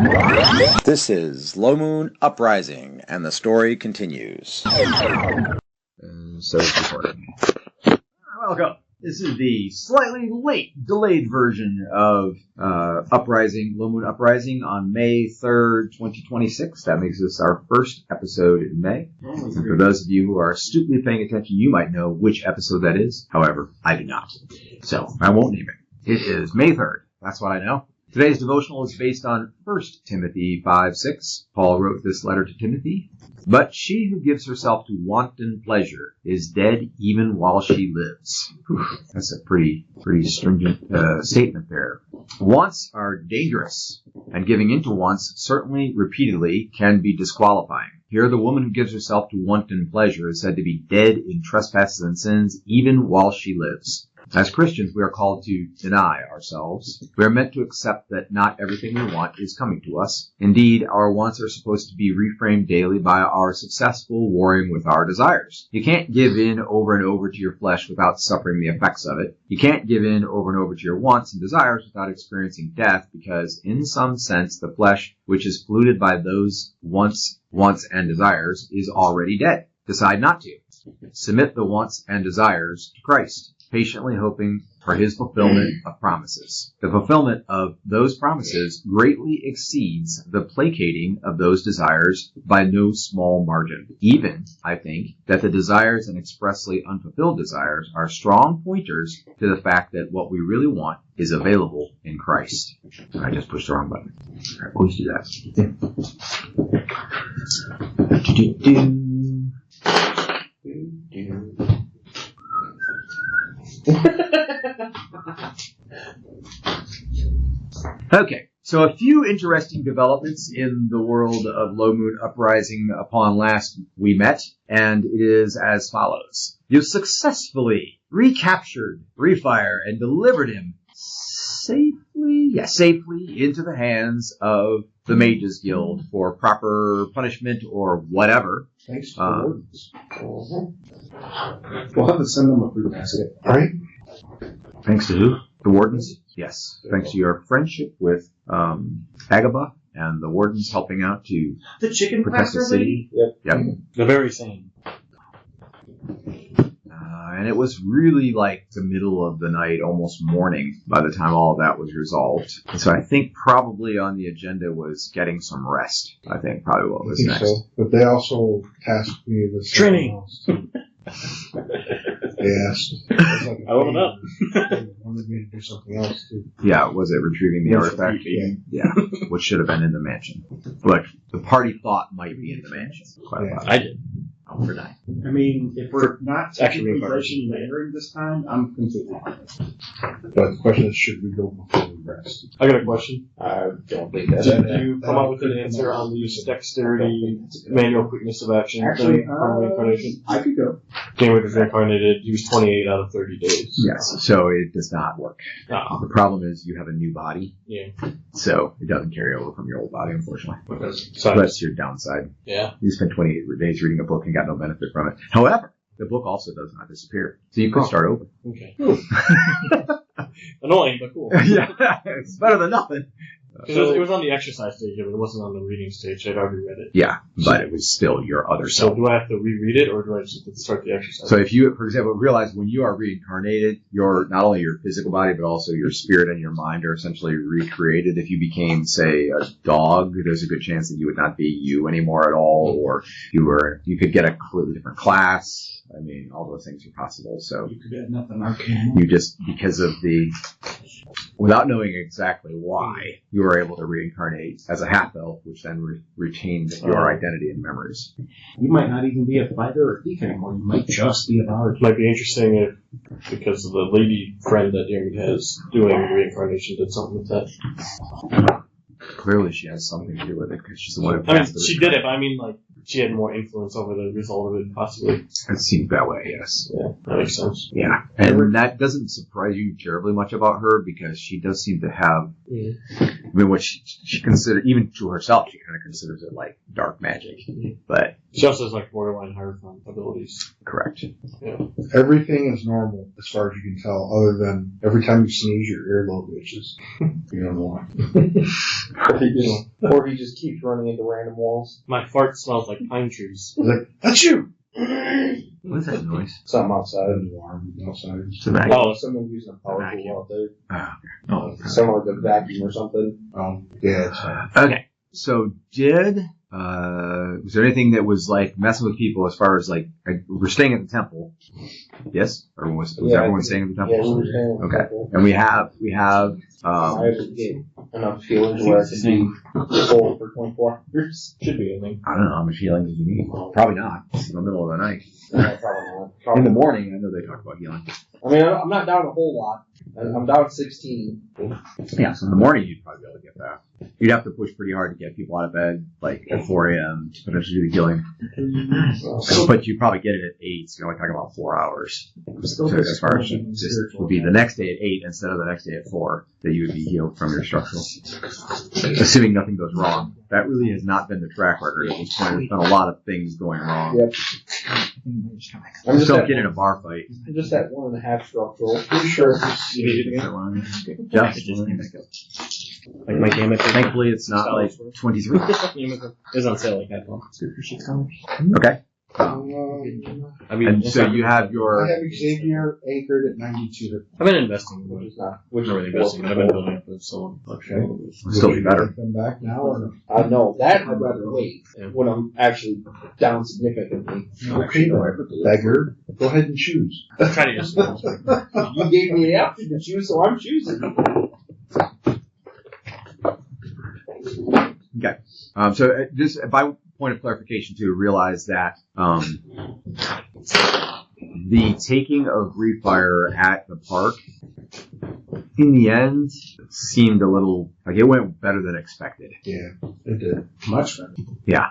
This is Low Moon Uprising, and the story continues. So it's recording. Welcome. This is the slightly late, delayed version of Uprising, Low Moon Uprising on May 3rd, 2026. That makes this our first episode in May. And for those of you who are astutely paying attention, you might know which episode that is. However, I do not. So I won't name it. It is May 3rd. That's what I know. Today's devotional is based on 1 Timothy 5:6. Paul wrote this letter to Timothy. But she who gives herself to wanton pleasure is dead even while she lives. Whew, that's a pretty stringent statement there. Wants are dangerous, and giving into wants, certainly repeatedly, can be disqualifying. Here, the woman who gives herself to wanton pleasure is said to be dead in trespasses and sins even while she lives. As Christians, we are called to deny ourselves. We are meant to accept that not everything we want is coming to us. Indeed, our wants are supposed to be reframed daily by our successful warring with our desires. You can't give in over and over to your flesh without suffering the effects of it. You can't give in over and over to your wants and desires without experiencing death, because in some sense, the flesh, which is polluted by those wants and desires, is already dead. Decide not to. Submit the wants and desires to Christ, patiently hoping for his fulfillment of promises. The fulfillment of those promises greatly exceeds the placating of those desires by no small margin. Even, I think, that the desires and expressly unfulfilled desires are strong pointers to the fact that what we really want is available in Christ. I just pushed the wrong button. I always do that. Okay, so a few interesting developments in the world of Low Moon Uprising upon last we met, and it is as follows. You successfully recaptured Refire and delivered him safely into the hands of the Mages Guild for proper punishment or whatever. Thanks to the wardens. We'll have to send them a fruit basket. All right. Thanks to who? The wardens? Yes. Thanks to your friendship with Agaba and the wardens helping out to protect the city. Yep. The very same. And it was really like the middle of the night, almost morning, by the time all of that was resolved. And so I think probably on the agenda was getting some rest. I think probably what was next. So. But they also tasked me with training. Yes. I opened up. They wanted me to do something else too. Yeah, was it retrieving the artifact? Yeah, which should have been in the mansion. Look, the party thought might be in the mansion. Quite a lot. I did. Oh, we're dying. I mean, if we're not technically pushing the entering this time, I'm completely fine. But the question is, should we go before we rest? I got a question. I don't think that's Did you come up with an answer on the dexterity, manual quickness of action actually, thing from reincarnation? I could go. January was reincarnated. He was 28 out of 30 days. Yes, so it does not work. Oh. The problem is you have a new body, Yeah. so it doesn't carry over from your old body, unfortunately. So That's your downside. yeah. You spent 28 days reading a book and got no benefit from it. However, the book also does not disappear, so you could start over. Okay. Annoying, but cool. Yeah, it's better than nothing. Because it was on the exercise stage, but it wasn't on the reading stage. I'd already read it. Yeah, but it was still your other So self. do I have to reread it, or do I just have to start the exercise? So if you, for example, realize when you are reincarnated, not only your physical body, but also your spirit and your mind are essentially recreated. If you became, say, a dog, there's a good chance that you would not be you anymore at all, or you could get a completely different class. I mean, all those things are possible. So You could get nothing arcane. you just, because of without knowing exactly why, you were able to reincarnate as a half-elf, which then retained your identity and memories. You might not even be a fighter or thief anymore. You might just be a bard. It might be interesting if, because of the lady friend that Jeremy has doing reincarnation, did something with that. Clearly she has something to do with it, because she's the one who I mean, passed she did it, but I mean, like, she had more influence over the result of it, possibly. It seems that way, yes. Yeah, that makes sense. Yeah, and that doesn't surprise you terribly much about her, because she does seem to have I mean, what she considered, even to herself, she kind of considers it like dark magic. But She also has like borderline Hierophant abilities. correct. Yeah. Everything is normal as far as you can tell, other than every time you sneeze, your earlobe itches. You don't know why. Or he just keeps running into random walls. My fart smells like pine trees. It's like, that's you! What is that noise? Something outside. Alarm outside. It's a vacuum. Oh, Someone using a power Vacuum. tool out there. Oh, Something like a vacuum or something. Yeah, it's fine. okay. So was there anything that was like messing with people as far as like we're staying at the temple? Yes, or was everyone staying at the temple? Yeah, we were staying at the Okay, temple. and we have I just get enough healing where I can be full for 24 hours. should be, I think. I don't know how much healing did you need. Probably not. It's in the middle of the night. No, probably not. In the morning, I know they talk about healing. I mean, I'm not down a whole lot. I'm down 16. Yeah, so in the morning you'd probably be able to get that. You'd have to push pretty hard to get people out of bed, like at 4 a.m. to potentially do the healing. But you'd probably get it at 8, so you're only talking about 4 hours. So as far as this would be the next day at 8 instead of the next day at 4 that you would be healed from your structural. Assuming nothing goes wrong. That really has not been the track record at this point. There's been a lot of things going wrong. Yep. I'm just don't get in a bar fight. I'm just at 1.5 structural. Pretty sure. Just Like my game at thankfully it's not like 23. is on sale like that one. Okay. I mean, And so you have I your have Xavier anchored at 92. I've been investing, but Which is not. I'm not really investing. I've been building up with someone. Okay. It'll still be better. Come back now or no? No, that I'd rather wait Yeah. when I'm actually down significantly. Okay, beggar. Go ahead and choose. Try to use You gave me the option to choose, so I'm choosing. Okay. So just by point of clarification too, realize that the taking of Refire at the park in the end seemed a little like it went better than expected. Yeah, it did. Much better. Yeah.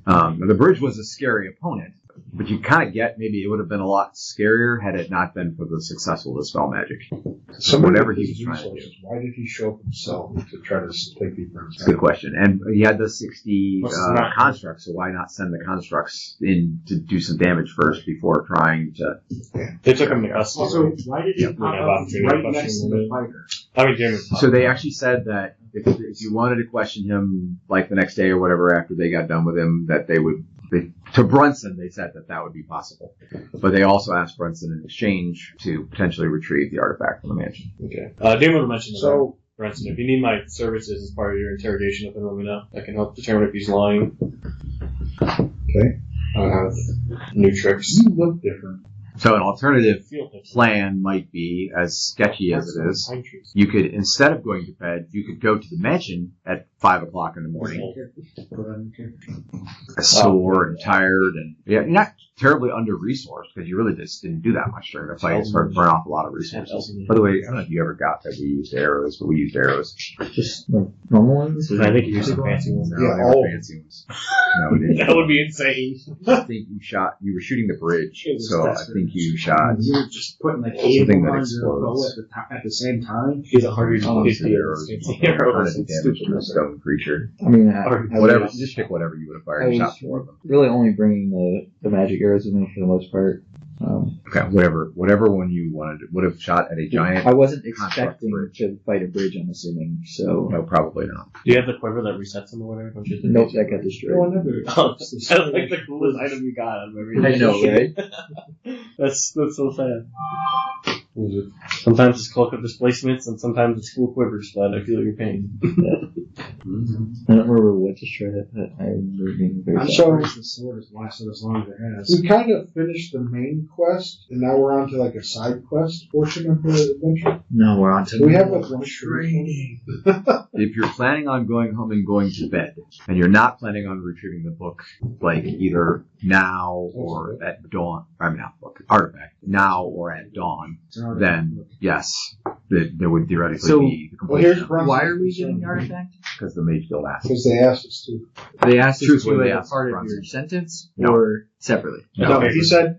The bridge was a scary opponent, but you kind of get maybe it would have been a lot scarier had it not been for the successful dispel magic. Whatever he was trying to do. Why did he show up himself to try to take the It's a good question. And he had the 60 constructs, so why not send the constructs in to do some damage first before trying to... They took him to custody. Also, why did you pop up right next to the fighter? I mean, Jeremy. So they actually said that if you wanted to question him like the next day or whatever after they got done with him, that they would... to Brunson, they said that would be possible. But they also asked Brunson in exchange to potentially retrieve the artifact from the mansion. Okay. Damon mentioned So, Brunson, if you need my services as part of your interrogation of him, let me know. I can help determine if he's lying. Okay. I have new tricks. You look different. So an alternative Feel different. plan might be, as sketchy as it is, Pine trees. you could, instead of going to bed, you could go to the mansion at 5 o'clock in the morning, sore and tired, and you're not terribly under-resourced, because you really just didn't do that much during the fight. It's hard to burn off a lot of resources. By the way, I don't know if you ever got that we used arrows, but we used arrows. Just like normal ones? I think you used some fancy ones. No, Yeah, they all were of fancy ones. No, we didn't. That would be insane. I think you were shooting the bridge, so I think you shot You were just putting the something cable that on your bow explodes. at the same time. He's 150 arrows. Trying to do damage to a stone creature. I mean, Whatever, just pick whatever you would have fired and shot four of them. really only bringing the magic arrows with me for the most part. Okay, whatever one you wanted would have shot at a giant. I wasn't construct expecting bridge. to fight a bridge, I'm assuming, so... No, probably not. Do you have the quiver that resets them or whatever? Don't you? Nope, that got destroyed. Oh, that's like the coolest item you got out of everything. I know, right? That's so sad. Sometimes it's cloak of displacements, and sometimes it's cool quivers, but I feel your pain. I don't remember what destroyed it, but I remember being very I'm sad. sorry the sword has lasted as long as it has. We kind of finished the main quest, and now we're on to like a side quest portion of the adventure. No, we're on to... Do we have like one Training. If you're planning on going home and going to bed, and you're not planning on retrieving the book, like either now or at dawn, I mean not book, artifact, now or at dawn, then yes, there would theoretically So, be the Well, completion. here's Brunson. Why are we getting the artifact? Because the mage guild asked. Because they asked us to. They asked us Truthfully, to they as a asked part of Brunson. your sentence, No. or separately? No. They said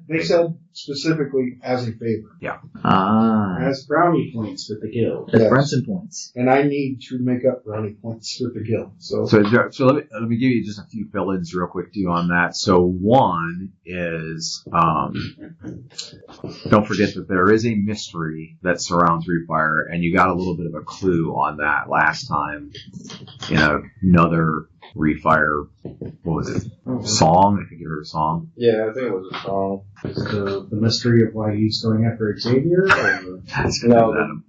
specifically as a favor. As brownie points with the guild. That's Yes. Brunson points. And I need to make up brownie points with the guild. So So let me give you just a few fill-ins real quick too on that. So one is don't forget that there is a mystery that surrounds Refire, and you got a little bit of a clue on that last time in another Refire. What was it? Song? I think you heard a song. Yeah, I think it was a song. Is the mystery of why he's going after Xavier? Or? No,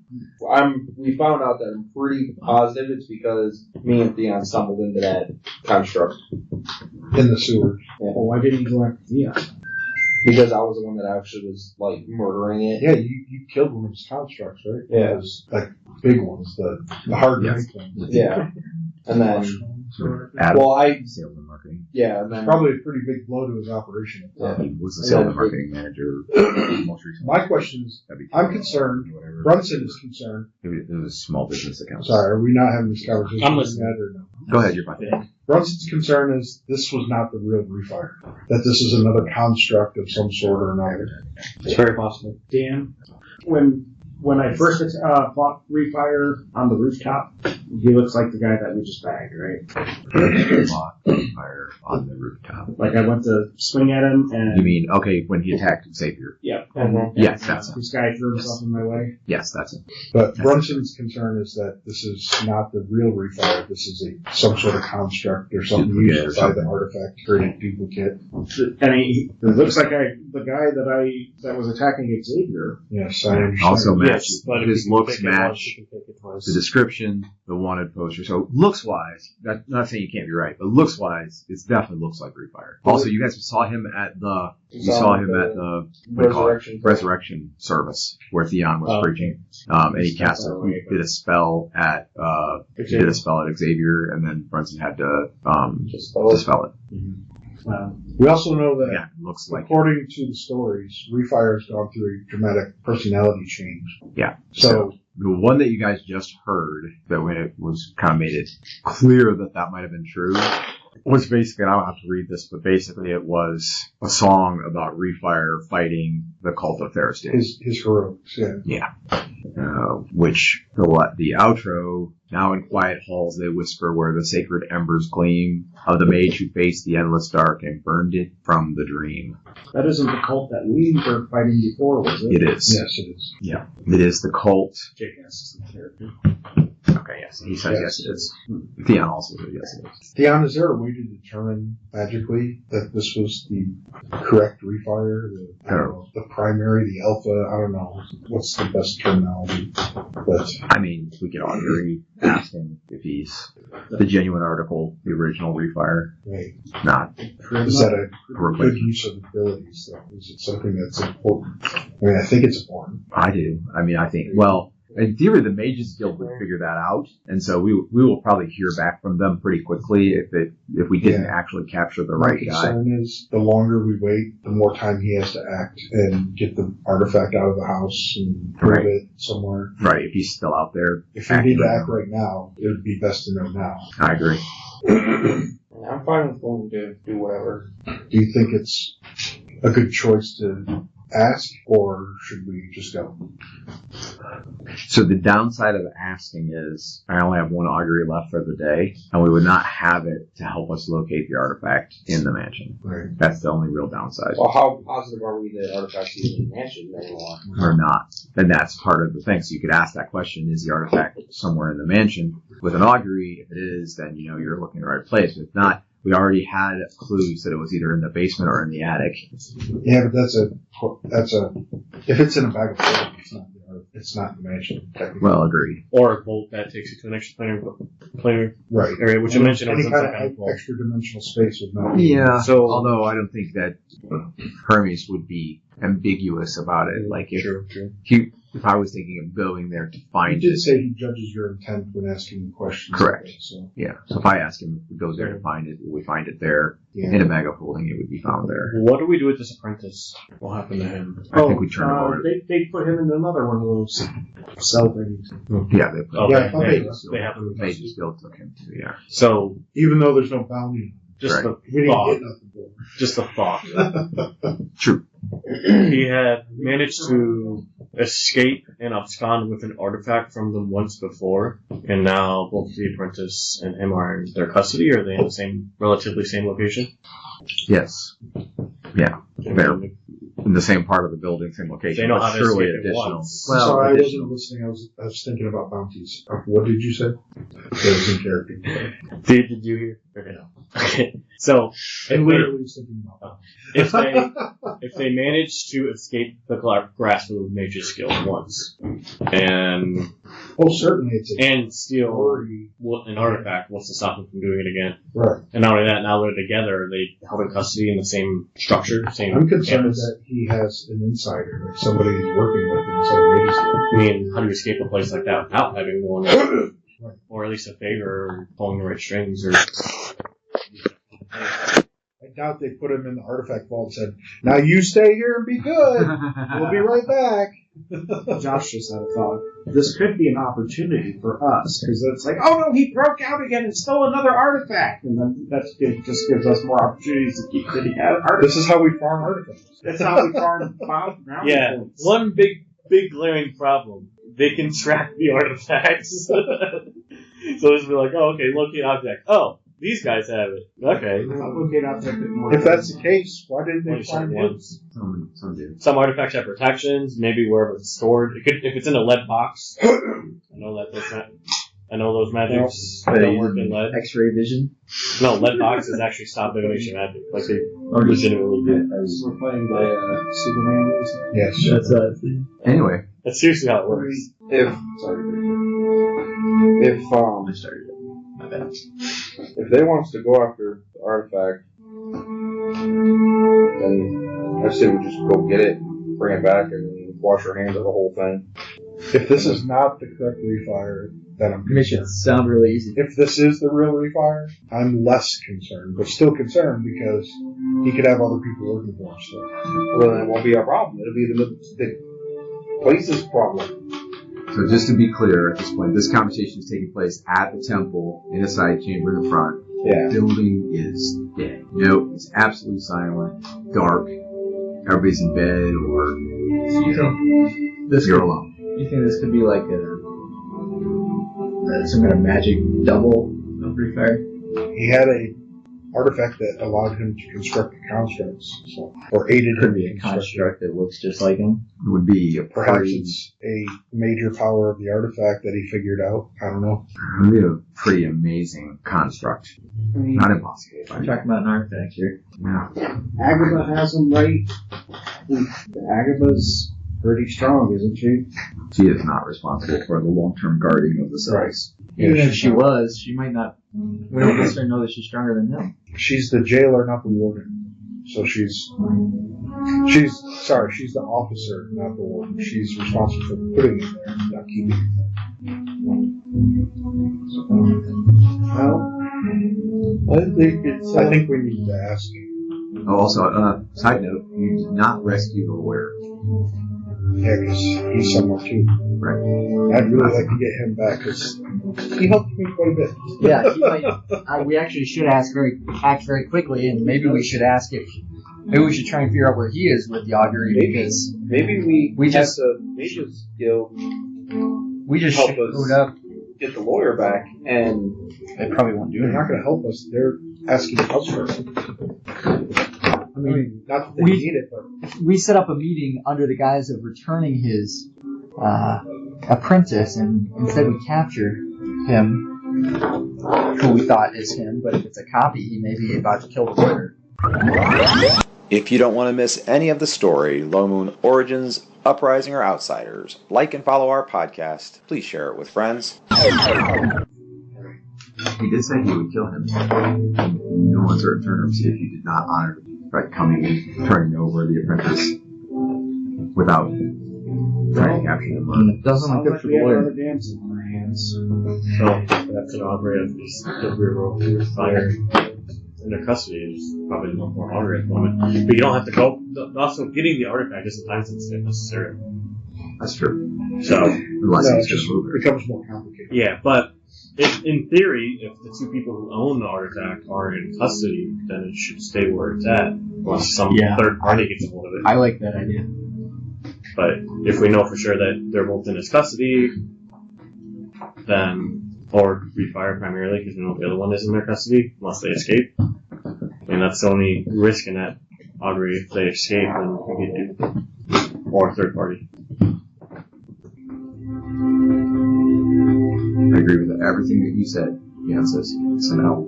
we found out that I'm pretty positive it's because me and Theon stumbled into that construct. in the sewers. Yeah. Well, why didn't he go after Theon? Because I was the one that actually was, like, murdering it. Yeah, you killed one of his constructs, right? Yeah. Those, like, big ones, the hard to make ones. Yeah. And then, Adam, well, sales and marketing. yeah, and then, Probably a pretty big blow to his operation. yeah. He was the sales and marketing manager most recently. My question is, I'm concerned, Whatever. Brunson is concerned. It was a small business account. Sorry, are we not having this conversation? I'm listening. Yet or no? Go ahead, you're fine. Brunson's concern is this was not the real Refire. That this is another construct of some sort or another. It's very possible. Dan, when I first fought Refire on the rooftop, he looks like the guy that we just bagged, right? Fire on the rooftop. Like I went to swing at him, and You mean, okay, when he attacked Xavier? yeah, Yes, that's it. this guy threw himself in my way. Yes, that's it. But Brunson's concern is that this is not the real Refire. This is some sort of construct or something Duplicate or used by the something. artifact created duplicate. And it looks like the guy that was attacking Xavier. Yes, I understand. Also match, Yes, but if his you can looks pick it once, match you can pick it twice. the description, the wanted poster. So looks-wise, not saying you can't be right, but looks-wise, it definitely looks like Refire. Also, you guys saw him at the, what do you call it? Resurrection service, where Theon was preaching. And he did a spell at Xavier, and then Brunson had to, dispel it. We also know that, Yeah, it looks like according to the stories, Refire has gone through a dramatic personality change. Yeah. So the one that you guys just heard, that when it was kind of made it clear that might have been true, was basically, and I don't have to read this, but basically it was a song about Refire fighting the cult of Theristan. his heroics, yeah. Yeah. Which the outro, now in quiet halls they whisper where the sacred embers gleam of the mage who faced the endless dark and burned it from the dream. That isn't the cult that we were fighting before, was it? It is. Yes, it is. Yeah. It is the cult. Jake asks the character. Okay, yes. He says yes it is. Theon also says yes it is. Theon, is there a way to determine magically that this was the correct Refire? The primary, the alpha? I don't know. What's the best terminology? But I mean, we could augury ask him if he's the genuine article, the original Refire, right. not Is that a good replacement. use of abilities, though? Is it something that's important? I mean, I think it's important. I do. I mean, I think, well, in theory, the Mages Guild would figure that out, and so we will probably hear back from them pretty quickly if we didn't actually capture the My right guy. concern is the longer we wait, the more time he has to act and get the artifact out of the house and prove it somewhere. Right, if he's still out there. If he need to act right now, it would be best to know now. I agree. I'm fine with going to do whatever. Do you think it's a good choice to ask, or should we just go? So the downside of asking is I only have one augury left for the day, and we would not have it to help us locate the artifact in the mansion. Right. That's the only real downside. Well, how positive are we that artifacts even mentioned anymore? Or not. And that's part of the thing. So you could ask that question, is the artifact somewhere in the mansion? With an augury, if it is, then you're looking in the right place. If not, we already had clues that it was either in the basement or in the attic. Yeah, but if it's in a bag of holding, it's not the mansion, technically. Well, agreed. Or a bolt that takes you to an extra planar Right. area, which you mentioned on Any some kind second of wall. extra dimensional space would not. Yeah. So- although I don't think that Hermes would be ambiguous about it. Like if I was thinking of going there to He find did it. say he judges your intent when asking him questions. Correct. So Yeah. So if I ask him if he goes there to find it, will we find it there? yeah. In a bag of holding, it would be found there. What do we do with this apprentice? What happened to him? I think we turn him over. They put him in another one of those cell things. Yeah, they put Okay, Yeah, I thought they, they- they have him. They just still took him to, yeah. So Even though there's no bounty, Just Right. We didn't thought. get nothing for him. Just the thought. True. He had managed to escape and abscond with an artifact from them once before, and now both the apprentice and him are in their custody. Are they in the relatively same location? Yes. Yeah. They're in the same part of the building, same location. They know but how to surely escape at additional. once. Well, sorry, I additional. wasn't listening. I was thinking about bounties. What did you say? That was in character. Did you hear? Okay, no. Okay. So I literally was thinking about if they manage to escape the grasp of the mage's skill once, and Oh, certainly it's a steal an artifact, what's to stop them from doing it again? right. And not only that, now they're together, they held in custody in the same structure, same I'm concerned campus. that he has an insider, like somebody he's working with inside Mage's Guild. I mean, how do you escape a place like that without having one, Right. or at least a favor, or pulling the right strings, or I doubt they put him in the artifact vault and said, "Now you stay here and be good. We'll be right back." Josh just had a thought. This could be an opportunity for us, because it's like, oh no, he broke out again and stole another artifact, and then just gives us more opportunities to keep getting artifacts. This is how we farm artifacts. That's how we farm ground yeah, points. one big glaring problem. They can track the artifacts. So it's be like, oh, okay, locate object. Oh, these guys have it. Okay. Locate object is more If that's the case, why didn't they Only certain find him? ones. Some do. Some artifacts have protections, maybe wherever it's stored. It could, if it's in a lead box. I know those magics don't work in lead. X-ray vision. No, lead boxes actually stop divination magic. Like they Or just legitimately do. We're playing by Superman. Yes. that's Anyway, That's seriously how it works. If I started it. My bad. if they want us to go after the artifact, then I say we just go get it, bring it back, and wash our hands of the whole thing. If this is not the correct refire, then I'm Make it concerned. sound really easy. If this is the real refire, I'm less concerned, but still concerned because he could have other people working for him still. Well, then it won't be our problem. It'll be the place's problem. so just to be clear at this point, this conversation is taking place at the temple in a side chamber in the front. Yeah. The building is dead. Nope, it's absolutely silent, dark. Everybody's in bed or you're alone. You think this could be like some kind of magic double of Refire? He had a artifact that allowed him to construct the constructs, so, or aided Could him be in a constructing. construct that looks just like him. It would be a Perhaps pretty, it's a major power of the artifact that he figured out. I don't know. it would be a pretty amazing construct. Not impossible. We're talking about an artifact here. Yeah. Agrabah has him right. Agrabah's pretty strong, isn't she? She is not responsible for the long-term guarding of the cells. Even if she was, she might not. We don't necessarily know that she's stronger than him. She's the jailer, not the warden. So she's the officer, not the warden. She's responsible for putting him there, not keeping him Well, I think we need to ask. Oh, also, side note, you did not rescue the lawyer. Yeah, because he's somewhere too. Right. I'd really like to get him back because he helped me quite a bit. Yeah, he might. We actually should act very quickly, and maybe we should ask if. Maybe we should try and figure out where he is with the augury, because maybe we have just- to Mage's Guild we just help screwed us up. get the lawyer back, and They probably won't do They're it. not going to help us. They're asking us for it. I mean, not that they We- need it, but We set up a meeting under the guise of returning his apprentice, and instead we captured him, who we thought is him, but if it's a copy, he may be about to kill the lawyer. If you don't want to miss any of the story, Low Moon Origins, Uprising, or Outsiders, like and follow our podcast. Please share it with friends. He did say he would kill him. No uncertain terms if you did not honor by coming and turning over the apprentice without trying to capture him. And it doesn't look Sounds good like for we the have lawyer. another dance on our hands. So that's an augury of this Refire in their custody is probably the more augury at the moment. But you don't have to go. Also, getting the artifact isn't time sensitive necessarily. That's true. So Unless no, it he's just going to move it. becomes more complicated. yeah, but In theory, if the two people who own the artifact are in custody, then it should stay where it's at, unless some third party gets a hold of it. I like that idea. But if we know for sure that they're both in his custody, then, or Refire primarily, because we know the other one is in their custody, unless they escape. And that's the only risk in that augury. If they escape, then we can get duped. Or third party. I agree with everything that you said, Jancis. So now,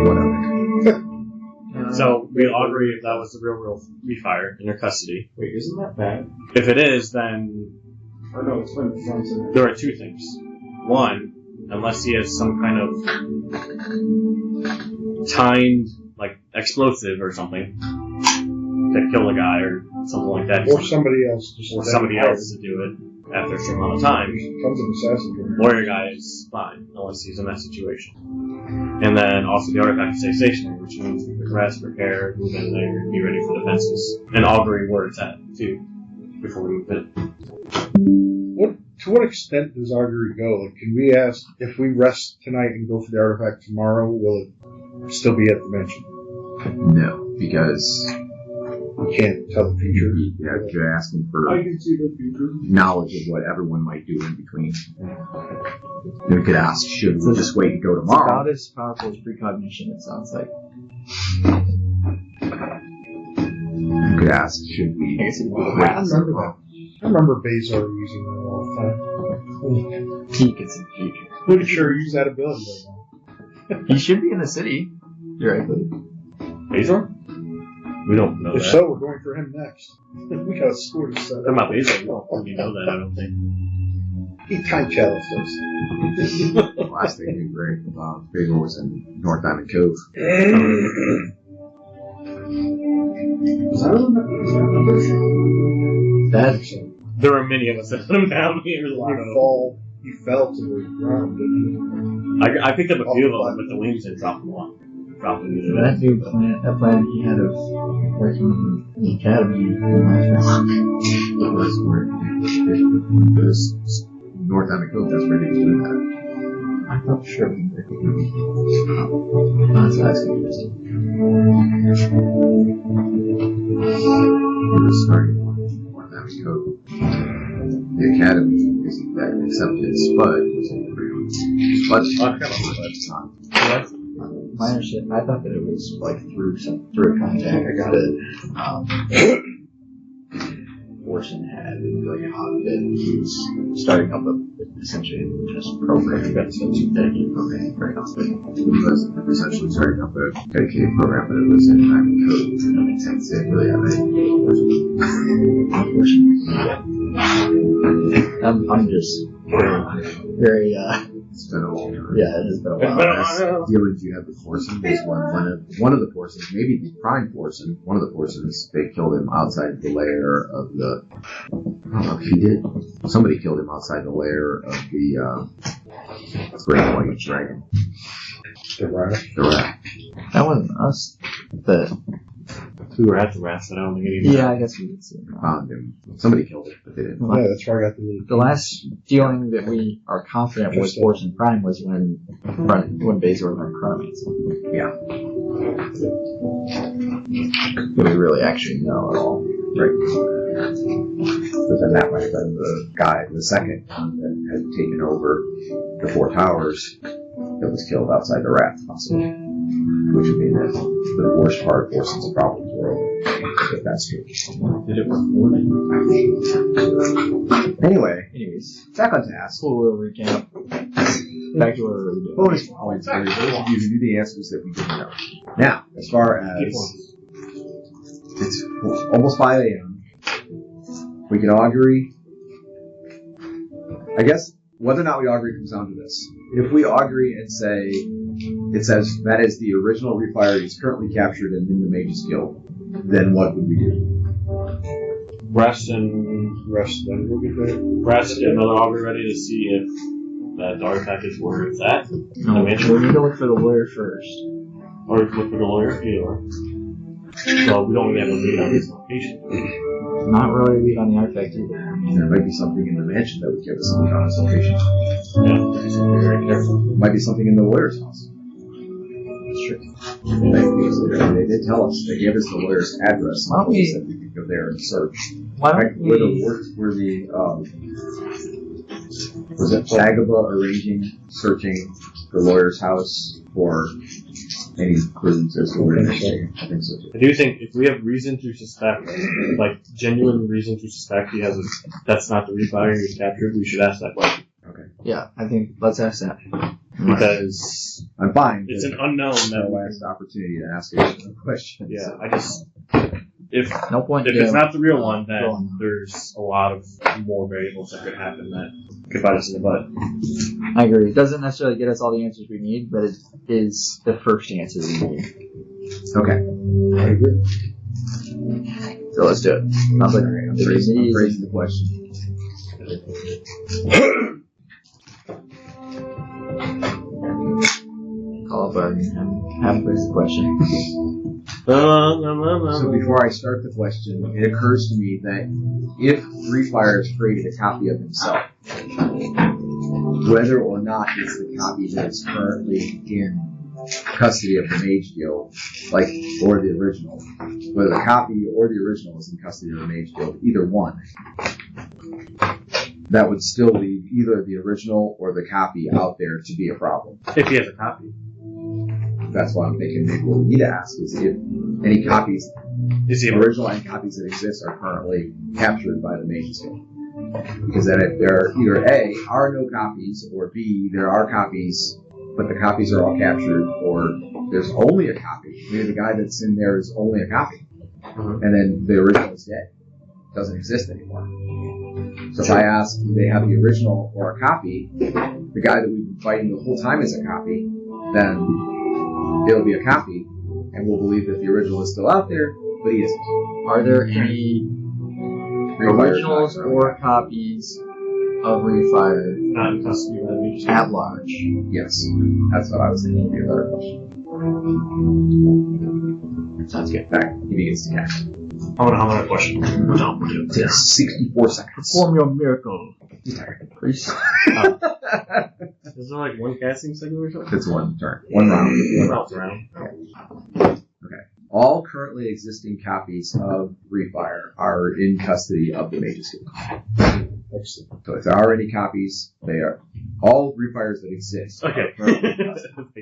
whatever. So we augury if that was the real Refire in their custody. Wait, isn't that bad? If it is, then Or no, it's when Brunson. there are two things. One, unless he has some kind of timed, like, explosive or something to kill a guy or something like that. Or somebody else. Or somebody else to do it after a certain amount of time. Comes an assassin. Warrior guy is fine, unless he's in that situation. And then also the artifact stays stationary, which means we can rest, prepare, move in there, be ready for defenses. And augury where it's at, too, before we move in. To what extent does augury go? Like, can we ask if we rest tonight and go for the artifact tomorrow, will it still be at the mansion? No, because We can't tell the future. Yeah, you're asking for I can see the future. knowledge of what everyone might do in between. Then we could ask, should we just wait and go It's tomorrow? about as powerful as precognition, it sounds like. We could ask, should we I guess it wait? would. I remember that. I remember Bezor using that all the time. Peek into the future. Pretty sure he used that ability right now. He should be in the city, directly. Azor? We don't know If that. so, we're going for him next. We got a score to set Talking up. about Azor, we don't really know that, I don't think. He time challenged us. The last thing we read about Basil was in North Diamond Cove. Was that another show? That, There were many of us that put him down. There was a lot of them. He fell to the ground, didn't I picked up a few of them with the wings and dropped them off. Dropped them into that new plan, that plan he had of working in the academy didn't last very long. It was where it was North Diamond Cove. That's where he was doing that. I thought for sure. That's asking you. He was starting one in North Diamond Cove. The academy is accepted Spud was in the ground. Spud's not. My understanding, I thought that it was like through a contact. I got it. Orson had like a hotbed. He was starting up essentially just program. That's a dedicated program for an hospital. He was essentially starting up a dedicated program, but it was in Diamond Cove. That makes sense. They really have I'm just very It's been a long time. yeah, it has been a while. Last dealings you had with Forsen was one of the Forsens, maybe the prime Forsen, one of the Forsens, they killed him outside the lair of the, I don't know if he did, somebody killed him outside the lair of the, Great White Dragon. The rat. The rat. That wasn't us. We were at the rest, but I don't think it even. Yeah, I guess we did see it. Found him. Somebody killed him, but they didn't. Yeah, that's where I got the little. The last dealing that we are confident was Orson Prime was when Bezor learned Chronomancy. Yeah. That we really actually know at all. Right. But then that might have been the guy, the second, that had taken over the Four Towers that was killed outside the rat, possibly. Which would mean that the worst part of Orsen's problems were over, if that's true. Did it work for them? Anyways, Back on task. cool little recap. Back to what we were doing. Bonus points for those of you who knew the answers that we didn't know. Now, as far as it's almost 5 a.m., we can augury. I guess whether or not we augury comes down to this. If we augury and say it says that is the original Refire is currently captured and in the Mage's Guild, then what would we do? Rest and Then we'll get there. get another auger ready to see if that artifact is where it's at. No, we need to look for the lawyer first. Or look for the lawyer, either. Well, we don't really have a lead on his location. Not really a lead on the artifact either. There might be something in the mansion that would give us a lead on his location. Yeah, so be very careful. Might be something in the lawyer's house. Sure. They did tell us. They gave us the lawyer's address. Why don't we- Said we could go there and search. Why Where don't we... was it Sagaba arranging, searching the lawyer's house for any clues as to where they're staying? I think so too. I do think if we have reason to suspect, like genuine reason to suspect he has that's not the Refire he's captured, we should ask that question. Yeah, I think let's ask that. Because I'm fine. it's an unknown It's that our last opportunity to ask a question. yeah, I just if No point. it's not the real one, then Go on. there's a lot of more variables that could happen that could bite us in the butt. I agree. It doesn't necessarily get us all the answers we need, but it is the first answer we need. Okay. I agree. So let's do it. Sounds like I'm phrasing the question. call up and have him raise the question. So before I start the question, it occurs to me that if Refire has created a copy of himself, whether or not it's the copy that is currently in custody of the Mage Guild, or the original, whether the copy or the original is in custody of the Mage Guild, either one, that would still leave either the original or the copy out there to be a problem. If he has a copy. That's why I'm thinking maybe what we need to ask is if any copies, Is he original and copies that exist are currently captured by the Mage Guild. Because then if there are either A, are no copies, or B, there are copies, but the copies are all captured, or there's only a copy. Maybe the guy that's in there is only a copy. And then the original is dead. Doesn't exist anymore. So if I ask, do they have the original or a copy, the guy that we've been fighting the whole time is a copy, then it'll be a copy, and we'll believe that the original is still out there, but he isn't. Are there any originals or copies of Refire not in custody by the Mage? at large? Yes. That's what I was thinking would be a better question. Sounds good. Alright, he begins to cast. I'm gonna hum that question. No, we're doing Takes 64 seconds. Perform your miracle. He's tired. Please. Is there like one casting cycle or something? It's one turn. One round. One round. Okay. All currently existing copies of Refire are in custody of the Mage's Guild. So if there are any copies, they are all Refires that exist. Okay.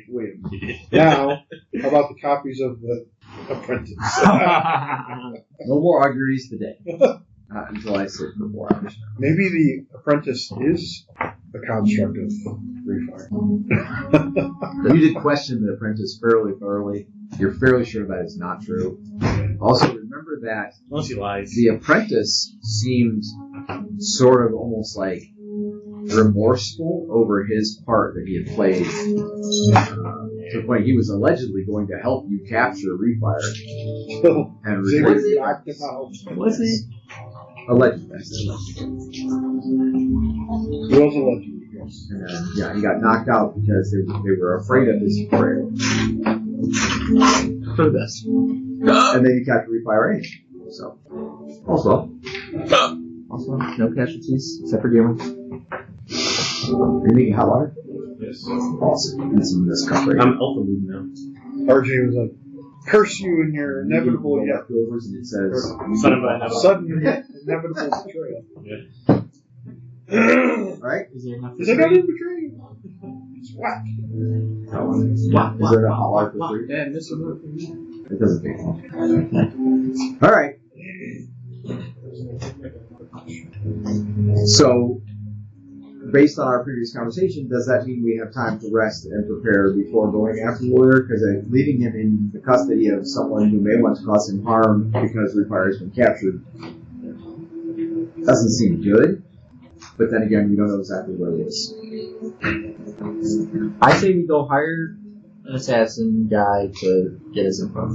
Wait a minute. Now, how about the copies of the Apprentice? No more auguries today. Until I sit for 4 hours. Maybe the Apprentice is a construct of Refire. You did question the Apprentice fairly thoroughly. You're fairly sure that is not true. Also, remember that Unless he lies. the Apprentice seemed sort of almost like remorseful over his part that he had played. To the point he was allegedly going to help you capture Refire. And They retrieve would knock him out. Was he? allegedly. He was allegedly, yes. And then, yeah, he got knocked out because they were afraid of his betrayal. For the best. And then he captured Refire anyway. So, also, No casualties, except for Gilman. anything Hellard? Yes. Awesome. This is this cup right I'm alpha mood now. RJ was like, curse you in your inevitable yet leftovers, and it says sudden inevitable betrayal. Yeah. right? Is there enough? Is it ever betrayal? It's whack. Is there a Hellard for free? Yeah, Mr. Murphy. It doesn't take long. All right. So, based on our previous conversation, does that mean we have time to rest and prepare before going after the lawyer? Because leaving him in the custody of someone who may want to cause him harm because Refire has been captured doesn't seem good. But then again, we don't know exactly where it is. I say we go hire an assassin guy to get his info.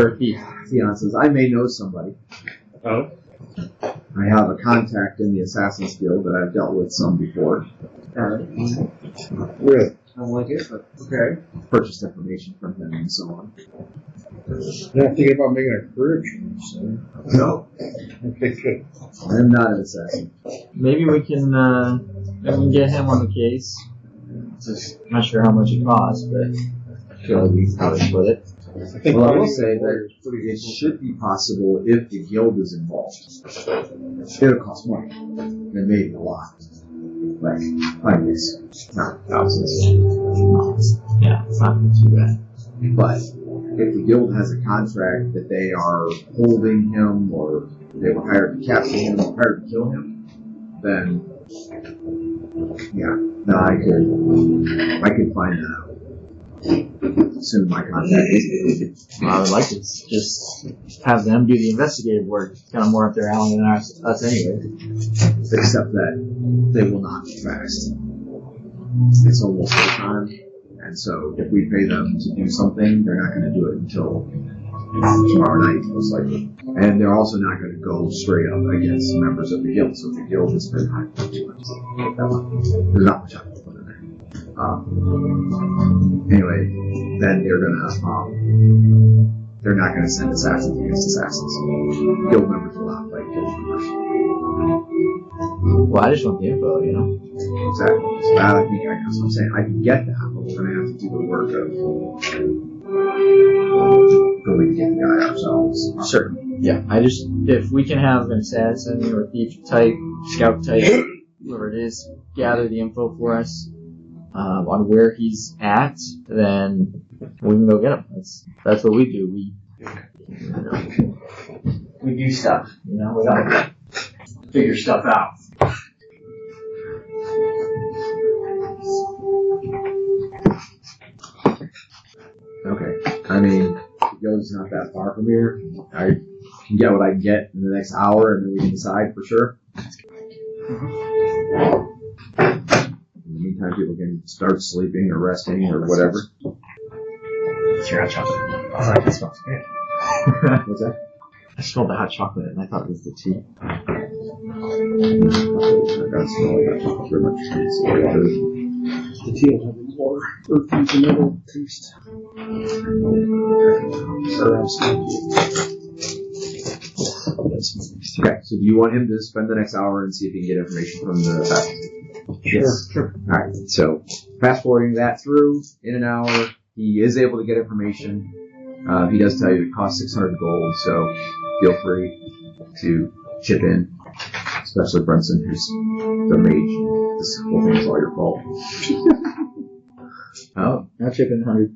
Or thief. Theon says, I may know somebody. Oh. I have a contact in the Assassin's Guild that I've dealt with some before. Really? I don't like it, but okay. Purchased information from him and so on. You're not thinking about making a career change, so. No, Okay, good. I'm not an assassin. Maybe we can get him on the case. Just not sure how much it costs, but I feel like we can probably split it. I think Well, I will finding say a lawyer that is pretty it should be possible if the guild is involved. It'll cost money, and maybe a lot. Like hundreds, not thousands. Yeah, it's not too bad. But if the guild has a contract that they are holding him, or they were hired to capture him, or hired to kill him, then yeah, then I could find that out. As soon as my contract is. I would like to just have them do the investigative work. It's kind of more up their alley than us anyway. Except that they will not be fast. It's almost full time, and so if we pay them to do something, they're not going to do it until tomorrow night, most likely. And they're also not going to go straight up against members of the guild. So if the guild has been hired to do it, there's not much I can put in there. Anyway, then they're not going to send assassins against assassins. Guild members will not fight guild members. Well, I just want the info, you know. Exactly. So that's what I'm saying. I can get that, but we're going to have to do the work of going to get the guy ourselves. Sure. Yeah, if we can have an assassin or thief type, scout type, whoever it is, gather the info for us on where he's at, then we can go get him. That's what we do. We do stuff, you know. We don't figure stuff out. Okay. I mean, the guild's not that far from here. I can get what I can get in the next hour, and then we can decide for sure. In the meantime, people can start sleeping or resting or whatever. Sure, hot chocolate. Oh, that smells good. What's that? I smelled the hot chocolate, and I thought it was the tea. I got smelling hot chocolate very much. The tea will have a more earthy vanilla taste. Okay, so do you want him to spend the next hour and see if he can get information from the assassins? Yes. Sure. Alright, so fast forwarding that through, in an hour, he is able to get information. He does tell you it costs 600 gold, so feel free to chip in, especially Brunson, who's the mage. This whole thing is all your fault. I'll chip in 100.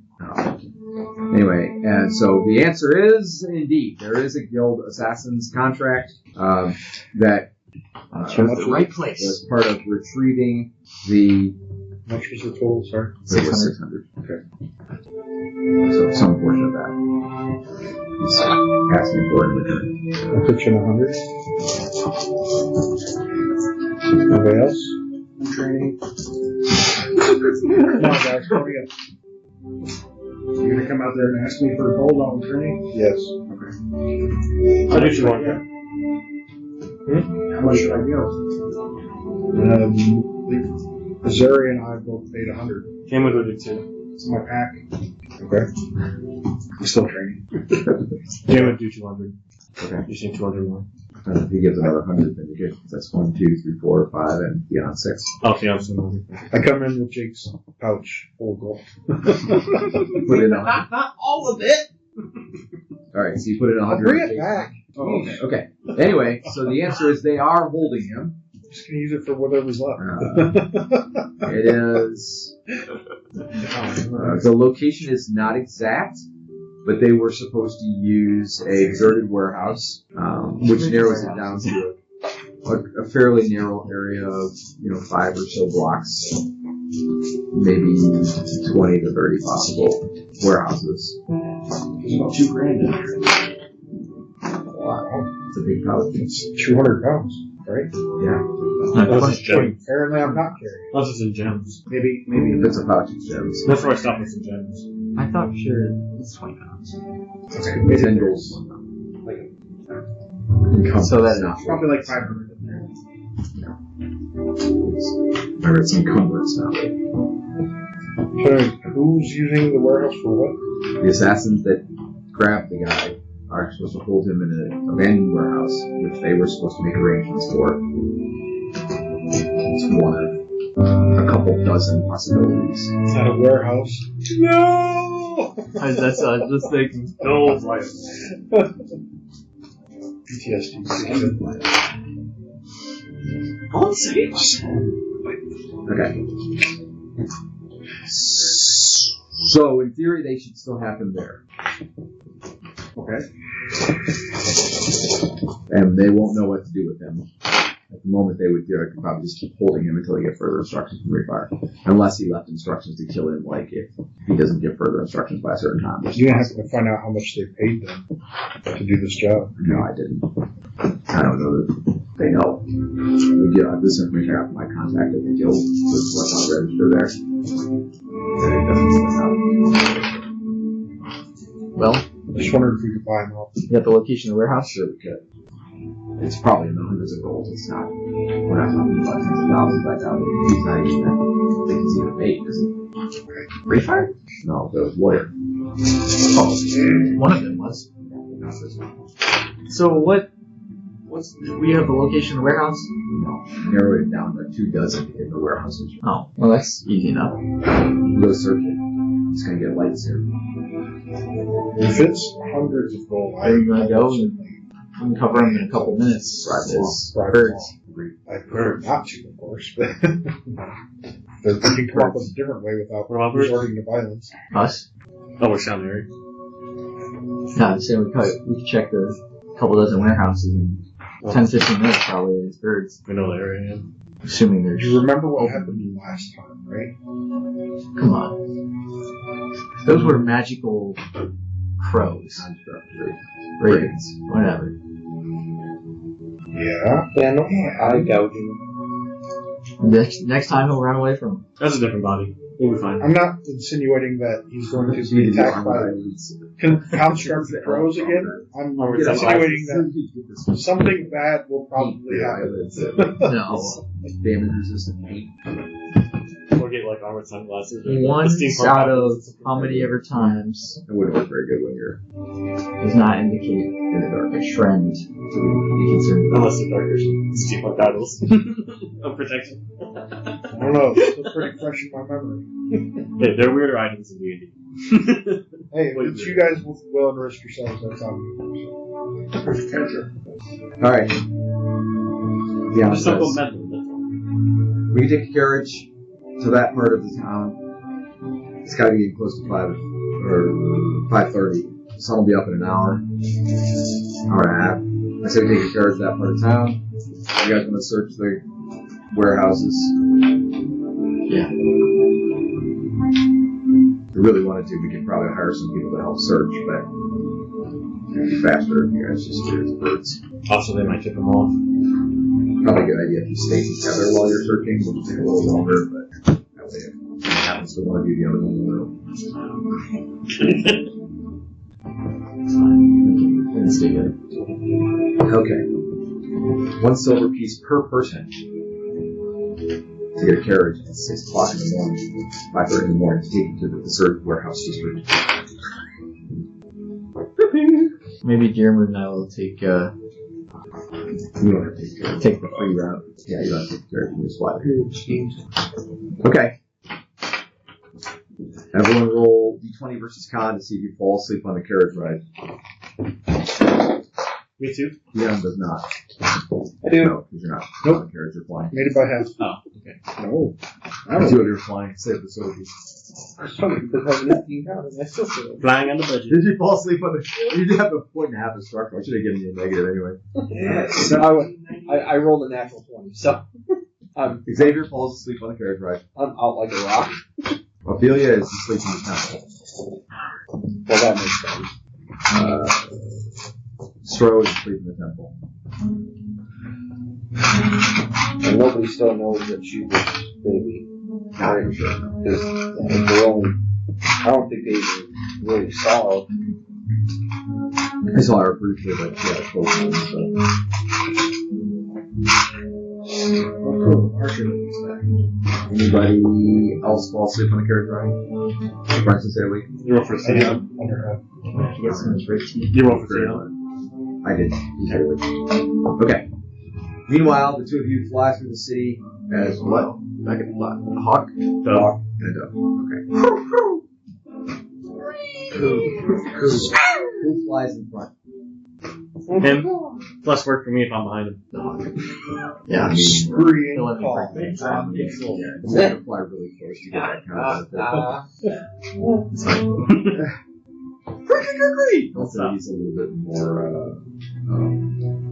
Anyway, and so the answer is, indeed, there is a guild assassins contract that the right place. was part of retrieving the... How much was the total, sorry? It was 600. Okay. So some portion of that he's asking for in return. I'll put you in 100. Anybody else? Training. Come on, guys, hurry up. You're gonna come out there and ask me for a gold on training? Yes. Okay. How did you want that? How much should I go? Missouri and I both paid 100. Came with it too. It's my pack. Okay. I'm still training. Came with 200. Okay. You see 200 more. If he gives another 100, then you're good. That's 1, 2, 3, 4, 5, and beyond 6. Okay, I'm still I come in with Jake's pouch full of gold. Put in Not all of it. Alright, so you put in I'll 100. bring it back. Oh, okay. Anyway, so the answer is they are holding him. I'm just going to use it for whatever's left. It is... the location is not exact, but they were supposed to use a deserted warehouse, which narrows it down to a fairly narrow area of, 5 or so blocks, maybe 20 to 30 possible warehouses. There's about $2,000 in there. Wow, it's a big pouch. It's 200 pounds, right? Yeah, Unless it's gems. Apparently I'm not carrying. Unless it's in gems. Maybe if it's a pouch, it's gems. That's where I stopped with some gems. I thought for sure it's 20 pounds. Tendrils. So that not probably like 500 in there. Remember, it's encumbrance now. Who's using the warehouse for what? The assassins that grabbed the guy are supposed to hold him in an abandoned warehouse, which they were supposed to make arrangements for. It's one of a couple dozen possibilities. It's not a warehouse. No! That's just thinking. No, right. PTSD. On stage. Okay. So, in theory, they should still have him there. Okay. And they won't know what to do with him. At the moment, they would probably just keep holding him until they get further instructions from Refire. Unless he left instructions to kill him, like if he doesn't give further instructions by a certain time. You didn't have to find out how much they paid them to do this job. No, I didn't. I don't know that they know. This information I got from my contact that they killed was what's on the register there. And it doesn't slip out. Well, I just wondered if we could buy them up. you got the location of the warehouse? Sure we could. It's probably in the hundreds of gold. It's not. We're not talking about tens of thousands right now. He's not even that. They can see the bait, is it? Refire? No, the lawyer. Oh, one of them was. Not this one. So what's, we have the location of the warehouse? No. Narrowed it down to 24 in the warehouses. Oh, well that's easy enough. Go search it. It's gonna get light soon. If it's hundreds of gold, Are you gonna go and uncover them in a couple minutes? Right, Birds. I prefer not to, of course, but they can come up with a different way without What about birds? resorting to violence. Us? Oh, we're down there. No, I'm saying we could check the couple dozen warehouses in 10-15 minutes probably as birds. We know the area. Assuming there's... You remember what happened last time, right? Come on. Those were magical crows. Ravens. Whatever. Yeah. Yeah, no eye gouging. Next time he'll run away from him. That's a different body. We'll be fine. I'm not insinuating that he's going to be attacked by constructed crows again. I'm insinuating that something bad will probably happen. No. Damage resistant paint. We'll get like armored sunglasses. Once out of how many ever times It wouldn't work very good when you're does not indicate in the dark. a trend to be concerned about. Unless the darker steampunk goggles of protection. I don't know. It's still pretty fresh in my memory. Hey, they're weirder items in D&D. Hey, if it's you guys will and risk yourselves, that's on you. Alright. Yeah, Just so something mental, that's all. we can take a carriage to that part of the town. It's gotta be getting close to 5 or 5:30. The sun will be up in an hour. Hour and a half. I say we take a carriage to that part of town. You guys want to search the warehouses? Yeah. If we really wanted to, we could probably hire some people to help search, but it'd be faster if you guys just do it as birds. Also, they might tip them off. Probably a good idea if you stay together while you're searching. It'll take a little longer, but that way if something happens to one of you, the other one will. It's fine. We can stay together. Okay. 1 silver piece per person to get a carriage at 6 o'clock in the morning, 5:30 in the morning, to take you to the deserted warehouse district. Maybe Jeremy and I will take You don't have to take the free route. Yeah, you don't have to take carriage. You just fly there. Okay. Everyone roll d20 versus con to see if you fall asleep on the carriage ride. Me too? Leon does not. I do. No, because you're not on the carriage, you're flying. Made it by half. Oh, okay. No. The two of you are flying. Save the soldiers. It's funny because I have 15 counters. I still feel Flying on the budget. Did you fall asleep on the... You did have a point and a half instructor. I should have given you a negative anyway. I rolled a natural 20, so Xavier falls asleep on the carriage ride. I'm out like a rock. Ophelia is asleep in the temple. Well, that makes sense. Stro is asleep in the temple. And nobody still knows that she's this baby. Not sure. Because I don't think they even really saw her. I saw her briefly, but she had a close one, so... Anybody else fall asleep on the carriage ride? Brunson stay awake? You roll for I Toledo. didn't underhand. Get some great tea. You roll for Toledo. I did. Okay. Meanwhile, the two of you fly through the city as what? Back at the fly. A hawk? Dove. Hawk and a dove. Okay. Who flies in front? Him. Less work for me if I'm behind him. The hawk. Yeah. Scream He'll let me call. break things. Yeah, it's going to fly really close. You get that kind of It's fine. Also, he's a little bit more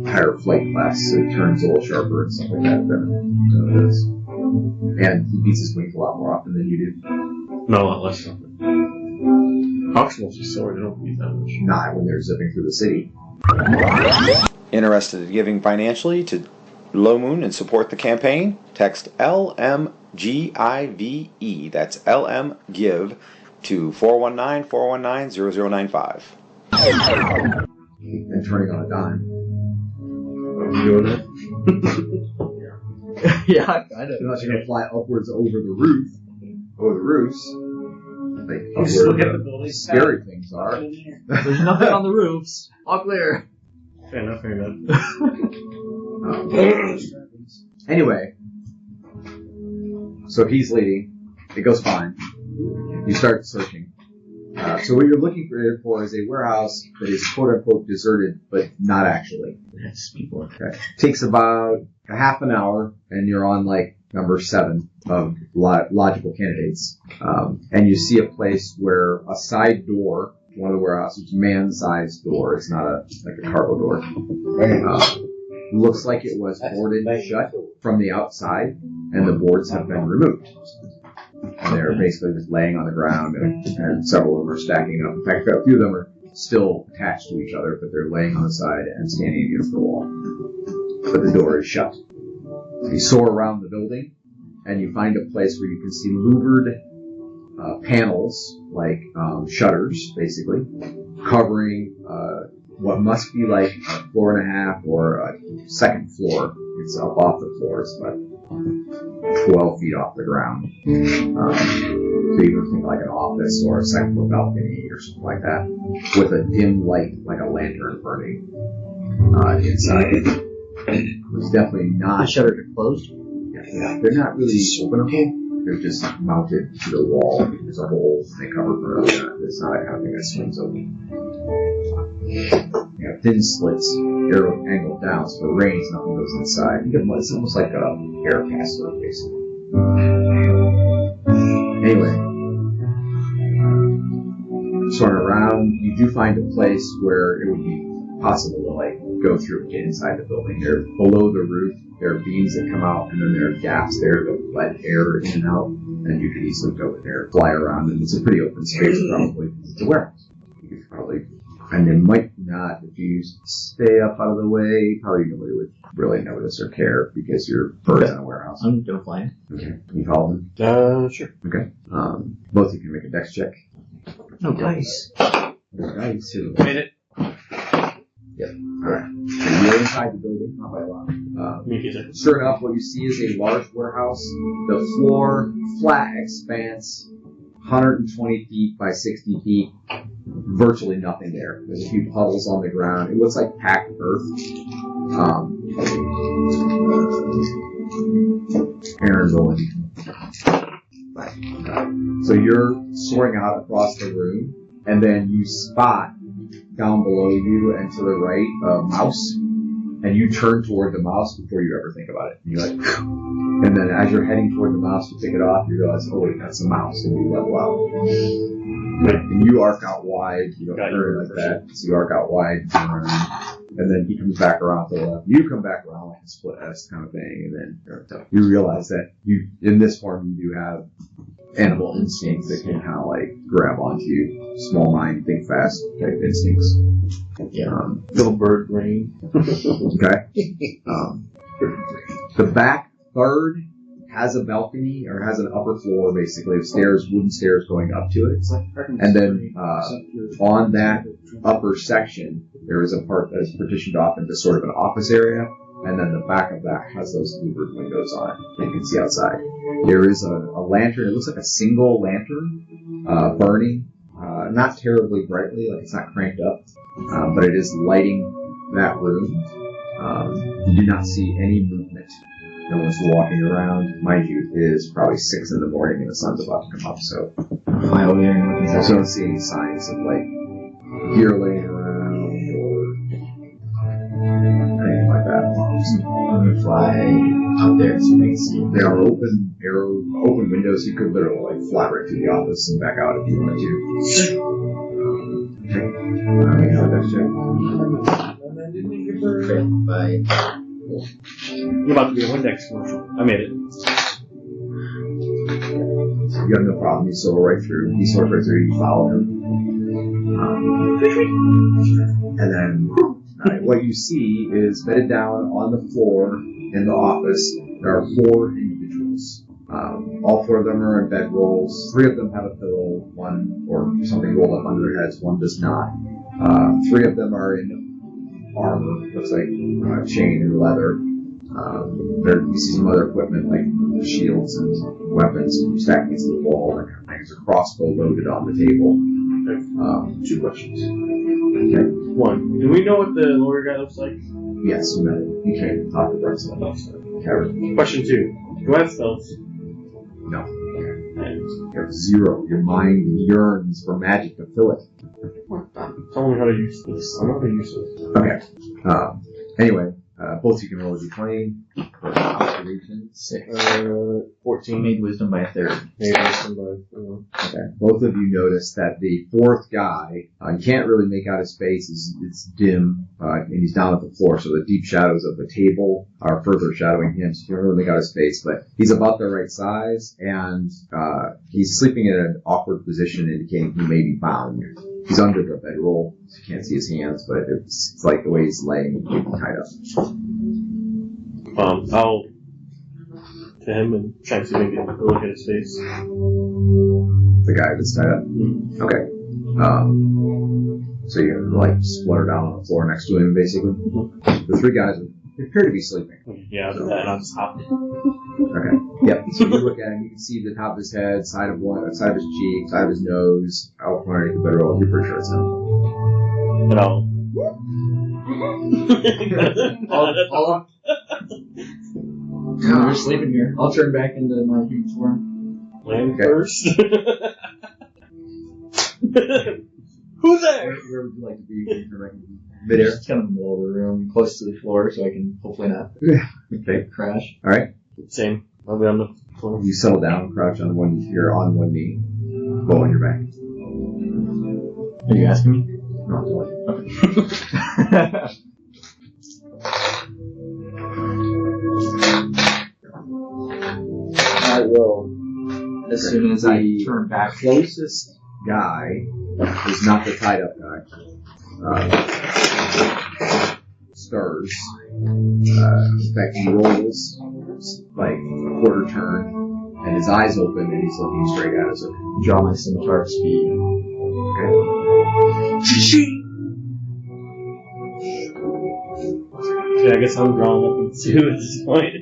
higher flight class, so he turns a little sharper and stuff like that than it is. And he beats his wings a lot more often than you do. No, a lot less something. Hawks mostly sword, they don't use that much. Not when they're zipping through the city. Interested in giving financially to Low Moon and support the campaign? Text LMGIVE, that's LMGIVE, to 419-419-0095. And turning on a dime. You doing that? Yeah, kind of. Unless you're going to fly upwards over the roof. Over the roofs. Like, up Just where look at the the building. scary things are. There's nothing on the roofs. All clear. Fair enough, fair enough. Anyway, so he's leading. It goes fine. You start searching. So what you're looking for is a warehouse that is quote-unquote deserted, but not actually. That's people. Okay. Takes about a half an hour, and you're on like number 7 of logical candidates. And you see a place where a side door, one of the warehouses, man-sized door. It's not like a cargo door. Looks like it was boarded shut from the outside, and the boards have been removed. And they're basically just laying on the ground, and several of them are stacking up. In fact, a few of them are still attached to each other, but they're laying on the side and standing against the wall. But the door is shut. You soar around the building, and you find a place where you can see louvered panels, like shutters, basically, covering what must be like a floor and a half or a second floor. It's up off the floor. It's about 12 feet off the ground. So you can think like an office or a second floor balcony or something like that, with a dim light, like a lantern burning inside. It's definitely The not. shutters are closed. Yeah, they're not really openable. They're just mounted to the wall. There's a hole and they cover for it. It's not a kind of thing that swings open. You have thin slits. They're angled down, so if it rains, nothing goes inside. It's almost like a air passer, basically. Anyway, sort of around, you do find a place where it would be possible to like go through and get inside the building. They're below the roof. There are beams that come out, and then there are gaps there that let air in and out, and you can easily go in there, fly around, and it's a pretty open space, probably. It's a warehouse. You could probably, and they might not, if you stay up out of the way, probably nobody would really notice or care, because you're birds in a warehouse. I'm gonna fly in. Okay. Can you follow them? Sure. Okay. Both of you can make a dex check. No dice. Nice. Made it. Alright. You're inside the building, not by a lot. Make it. Sure enough, what you see is a large warehouse. The floor, flat expanse, 120 feet by 60 feet. Virtually nothing there. There's a few puddles on the ground. It looks like packed earth. Aaron's rolling. So you're soaring out across the room, and then you spot down below you and to the right a mouse, and you turn toward the mouse before you ever think about it. And you're like, and then as you're heading toward the mouse to pick it off, you realize, oh wait, that's a mouse, and you level out. And you arc out wide, you don't turn like that, so you arc out wide, turn around, and then he comes back around to the left. You come back around like a split S kind of thing, and then you realize that you, in this form, you do have animal instincts that can kind of like grab onto you. Small mind, think fast type instincts. Yeah. Little bird brain. Okay. The back third has a balcony, or has an upper floor, basically, of stairs, wooden stairs going up to it. And then on that upper section, there is a part that is partitioned off into sort of an office area, and then the back of that has those louvered windows on it. You can see outside. There is a lantern. It looks like a single lantern burning, not terribly brightly, like it's not cranked up, but it is lighting that room. You do not see any movement. No one's walking around. Mind you, it is probably 6 in the morning and the sun's about to come up, so Fly over there and look I also don't see any signs of like gear laying around or anything like that. I'm gonna fly out there so they can see. There are open windows. You could literally like fly right through the office and back out if you wanted to. Okay. That's check. Bye. You're about to be a Windex commercial. I made it. You have no problem. You saw right through. He saw right through. You follow him. And then what you see is bedded down on the floor in the office. There are 4 individuals. All 4 of them are in bedrolls. 3 of them have a pillow. 1 or something rolled up under their heads. 1 does not. 3 of them are in armor. Looks like chain and leather. You see some other equipment like shields and weapons stacked against the wall. There's a crossbow loaded on the table. 2 questions. Okay. 1. Do we know what the lawyer guy looks like? Yes, you met him. You can't talk to Brunson. Question 2. Do I have stealth? No. You have 0. Your mind yearns for magic to fill it. Tell me how to use this. I don't know how to use this. Okay. Anyway, both you can roll a d20 for observation. 14. Made wisdom by a 3rd. Maybe somebody. Okay. Both of you notice that the 4th guy, you can't really make out his face. It's dim, and he's down at the floor, so the deep shadows of the table are further shadowing him, so you can't really make out his face, but he's about the right size, and he's sleeping in an awkward position, indicating he may be bound. He's under the bedroll, so you can't see his hands, but it's like the way he's laying, tied up. I'll to him and try to maybe look at his face. The guy that's tied up? Mm-hmm. Okay. So you're gonna like splutter down on the floor next to him, basically? Mm-hmm. The 3 guys appear to be sleeping. Yeah, I'll do that and I'll just hop. Okay. Yep. So you look at him, you can see the top of his head, side of his cheek, side of his nose, out from underneath the bedroll. You're pretty sure it's him. And I'll You're sleeping here. I'll turn back into my human form. land first. Who's there? Where would you like to be? Midair. Just kind of in the middle of the room, close to the floor, so I can hopefully not Okay. crash. Alright. Same. I'll be on the floor. You settle down, crouch on you're on one knee, bow on your back. Are you asking me? No, I'm telling you. I will. As soon as I turn back. Closest guy is not the tied up guy. Stirs. In fact, he rolls like a quarter turn, and his eyes open, and he's looking straight at us. Draw my scimitar speed. Okay. Yeah, I guess I'm drawing weapons too at this point.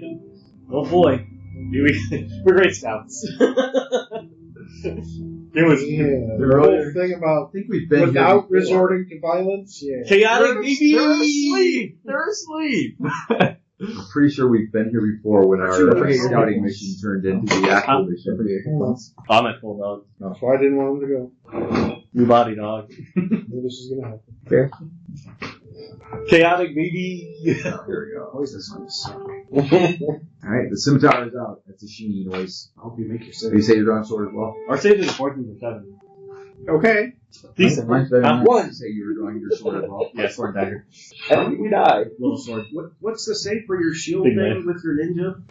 Oh boy. We're great scouts. It was The whole thing about I think we've been without here before. resorting to violence. Yeah. chaotic, baby! They're asleep! I'm pretty sure we've been here before when our scouting mission turned into the actual mission. I'm at full dog. So I didn't want him to go. New body dog. Knew this is gonna happen. Fair. Chaotic, baby! Here we go. Always this one. Alright, the scimitar is out. That's a sheeny noise. I hope you make your You save. say your drawing sword as well? Our save is 14 for 7. Okay. Decent. Mine's better than Huh? mine. You say you were drawing your sword as well? Yeah, sword dagger. We die. Little sword. What's the save for your shield Big thing knife. with your ninja?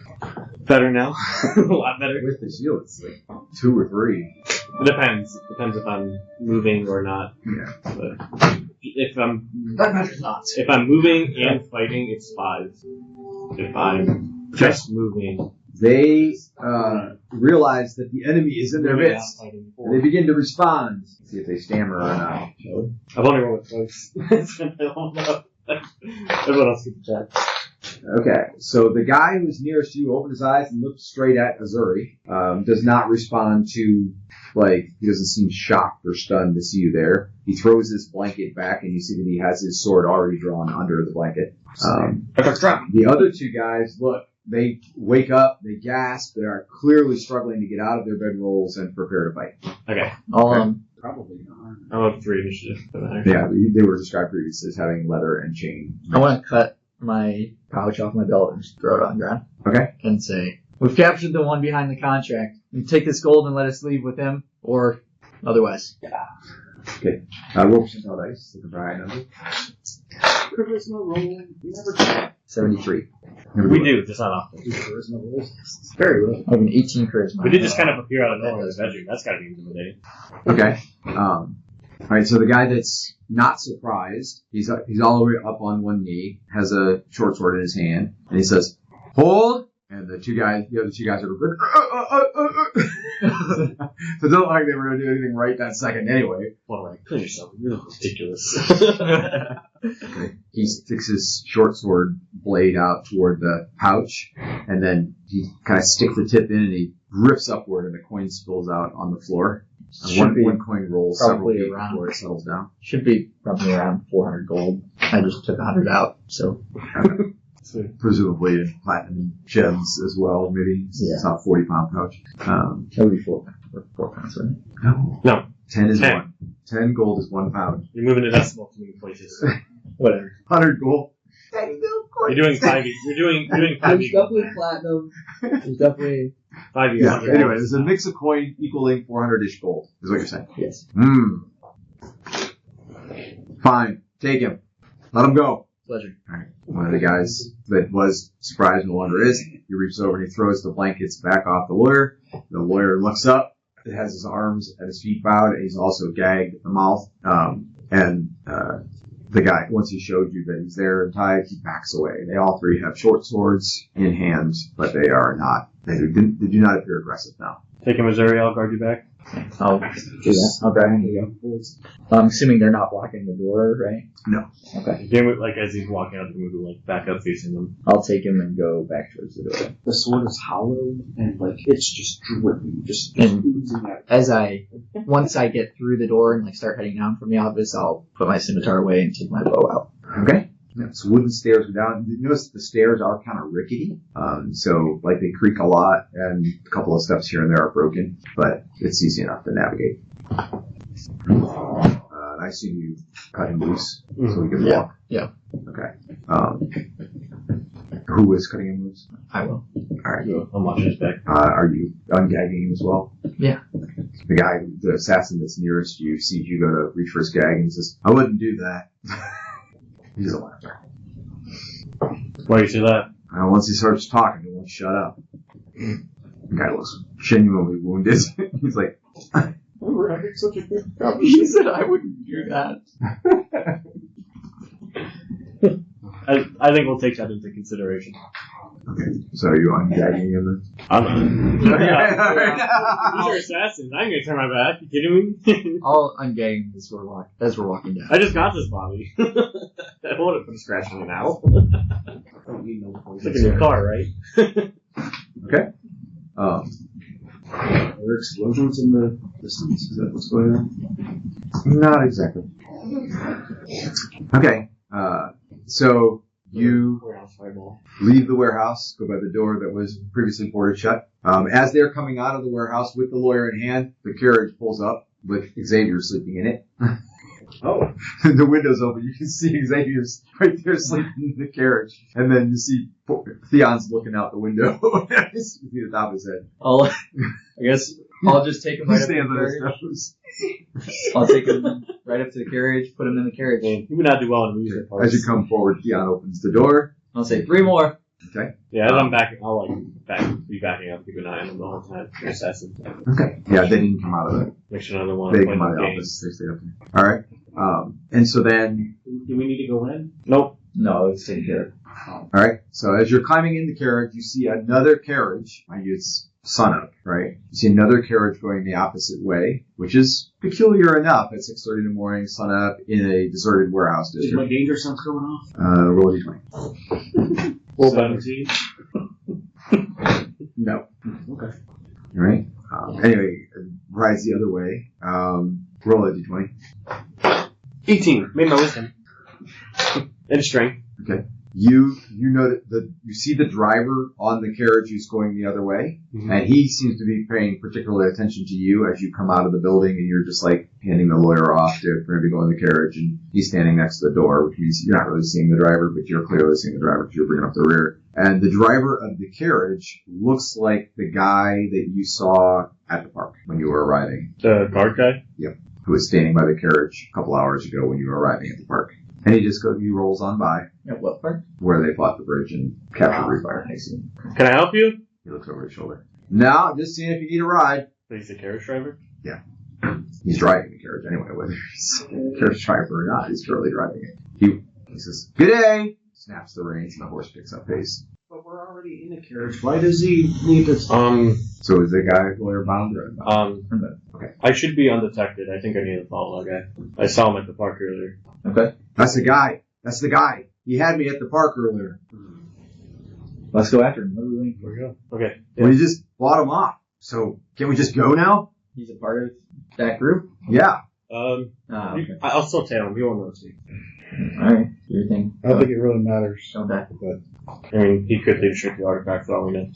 Better now. A lot better. With the shield, it's like 2 or 3. It depends. It depends if I'm moving or not. Yeah. But if I'm That matters not. if I'm moving and fighting, it's 5. If I'm just moving, They realize that the enemy is in their moving midst. out, fighting And they 4. begin to respond. See if they stammer or not. I've only rolled it twice. I don't know. Everyone else gets a check. Okay, so the guy who's nearest you opened his eyes and looked straight at Azuri. Does not respond to, he doesn't seem shocked or stunned to see you there. He throws his blanket back, and you see that he has his sword already drawn under the blanket. The other two guys, look, they wake up, they gasp, they are clearly struggling to get out of their bedrolls and prepare to fight. Okay. Probably not. I'm up 3 initiative. Yeah, they were described previously as having leather and chain. I want to cut my pouch off my belt and just throw it on the ground. Okay. And say, we've captured the one behind the contract. You take this gold and let us leave with him, or otherwise. Yeah. Okay. Roll percentile dice. Look at the high number. Charisma roll. We never check. 73. We do, just not often. Charisma rolls. It's very low. I have an 18 charisma. We did just kind of appear out of nowhere in the bedroom. That's gotta be intimidating. Okay. Alright, so the guy that's not surprised, he's all the way up on one knee, has a short sword in his hand, and he says, "Hold!" And the other two guys are so it don't like they were going to do anything right that second anyway. Well, kill yourself. You're ridiculous. Okay. He sticks his short sword blade out toward the pouch, and then he kind of sticks the tip in, and he rips upward, and the coin spills out on the floor. One coin rolls several feet before it settles down. Should be probably around 400 gold. I just took 100 out, so. Presumably in platinum gems as well, maybe. It's not a 40-pound pouch. That would be 4 pounds, right? No. 10 is 10. 1. 10 gold is 1 pound. You're moving to decimal too many places. Whatever. 100 gold. You're doing 5e. You're doing 5e. There's definitely platinum. There's definitely 5e. Yeah, anyway, there's a mix of coin equaling 400-ish gold, is what you're saying. Yes. Fine. Take him. Let him go. Pleasure. Alright. One of the guys that was surprised no longer is. He reaches over and he throws the blankets back off the lawyer. The lawyer looks up. It has his arms and his feet bowed, and he's also gagged at the mouth. The guy, once he showed you that he's there and tied, he backs away. They all three have short swords in hand, but they do not appear aggressive now. Take him, Missouri. I'll guard you back. I'll do that. I'll grab him and go. I'm assuming they're not blocking the door, right? No. Okay. As he's walking out, you move back up facing them. I'll take him and go back towards the door. The sword is hollow and it's just dripping, just oozing out. Once I get through the door and start heading down from the office, I'll put my scimitar away and take my bow out. Okay. So wooden stairs go down. You notice the stairs are kind of rickety. So they creak a lot, and a couple of steps here and there are broken, but it's easy enough to navigate. I assume you cut him loose so we can walk. Yeah. Okay. Who is cutting him loose? I will. Alright. I'm watching his back. Are you ungagging him as well? Yeah. The assassin that's nearest you sees you go to reach for his gag and he says, "I wouldn't do that." He doesn't laugh. Why do you say that? Once he starts talking, he won't shut up. The guy looks genuinely wounded. He's like, We're having such a good He conversation. said I wouldn't do that. I think we'll take that into consideration. okay, so are you ungagging him? I'm not. These are assassins. I'm gonna turn my back. You kidding me? I'll ungag him as we're walking down. I just got this body. I don't want to put a scratch on it now. Don't need no It's like a new car, right? Okay. Are there explosions in the distance? Is that what's going on? Not exactly. Okay, so you Warehouse fireball. leave the warehouse, go by the door that was previously boarded shut. As they're coming out of the warehouse with the lawyer in hand, the carriage pulls up with Xavier sleeping in it. Oh. The window's open. You can see Xavier's right there sleeping in the carriage. And then you see Theon's looking out the window. You see the top of his head. I guess I'll just take him He right up to stands the on his carriage. nose. I'll take him right up to the carriage, put him in the carriage. You would not do well in amusement parks. As you come forward, Theon opens the door. I'll say 3 more. Okay. Yeah, as I'm backing, I'll be backing up, keep an eye on them the whole time. You're assassin. Okay. Yeah, they didn't come out of the. Make sure another one. They didn't come out of the office. They stayed up there. All right. And so then. Do we need to go in? Nope. No, it's taken care of. All right. So as you're climbing in the carriage, you see another carriage. Mind you, it's sunup, right? You see another carriage going the opposite way, which is peculiar enough at 6:30 in the morning, sunup in a deserted warehouse Is my district. danger sense going off? Roll a d20. Well, better. 17. No. Okay. Alright. Anyway, rise the other way. Roll a d20. 18. Made my wisdom. And strength. Okay. You know that you see the driver on the carriage who's going the other way, and he seems to be paying particular attention to you as you come out of the building, and you're just like handing the lawyer off for him to go in the carriage, and he's standing next to the door, which means you're not really seeing the driver, but you're clearly seeing the driver because you're bringing up the rear. And the driver of the carriage looks like the guy that you saw at the park when you were arriving. The guard guy? Yep. Who was standing by the carriage a couple hours ago when you were arriving at the park. And he rolls on by. At what part? Where they fought the bridge and captured Refire. I see. Can I help you? He looks over his shoulder. No, just seeing if you need a ride. He's the carriage driver? Yeah. He's driving the carriage anyway, whether he's a carriage driver or not, he's currently driving it. He says, "Good day!" Snaps the reins and the horse picks up pace. But we're already in a carriage. Why does he need to... So is the guy lawyer bound or unbound? Okay. I should be undetected. I think I need to follow that guy. I saw him at the park earlier. Okay. That's the guy. He had me at the park earlier. Let's go after him. What are we waiting for? Okay. We just bought him off. So can we just go now? He's a part of that group? Yeah. Okay. I'll still tell him. He won't notice me. Alright. Do your thing. I don't think it really matters. Okay. But I mean, he could leave straight the artifact for all we know.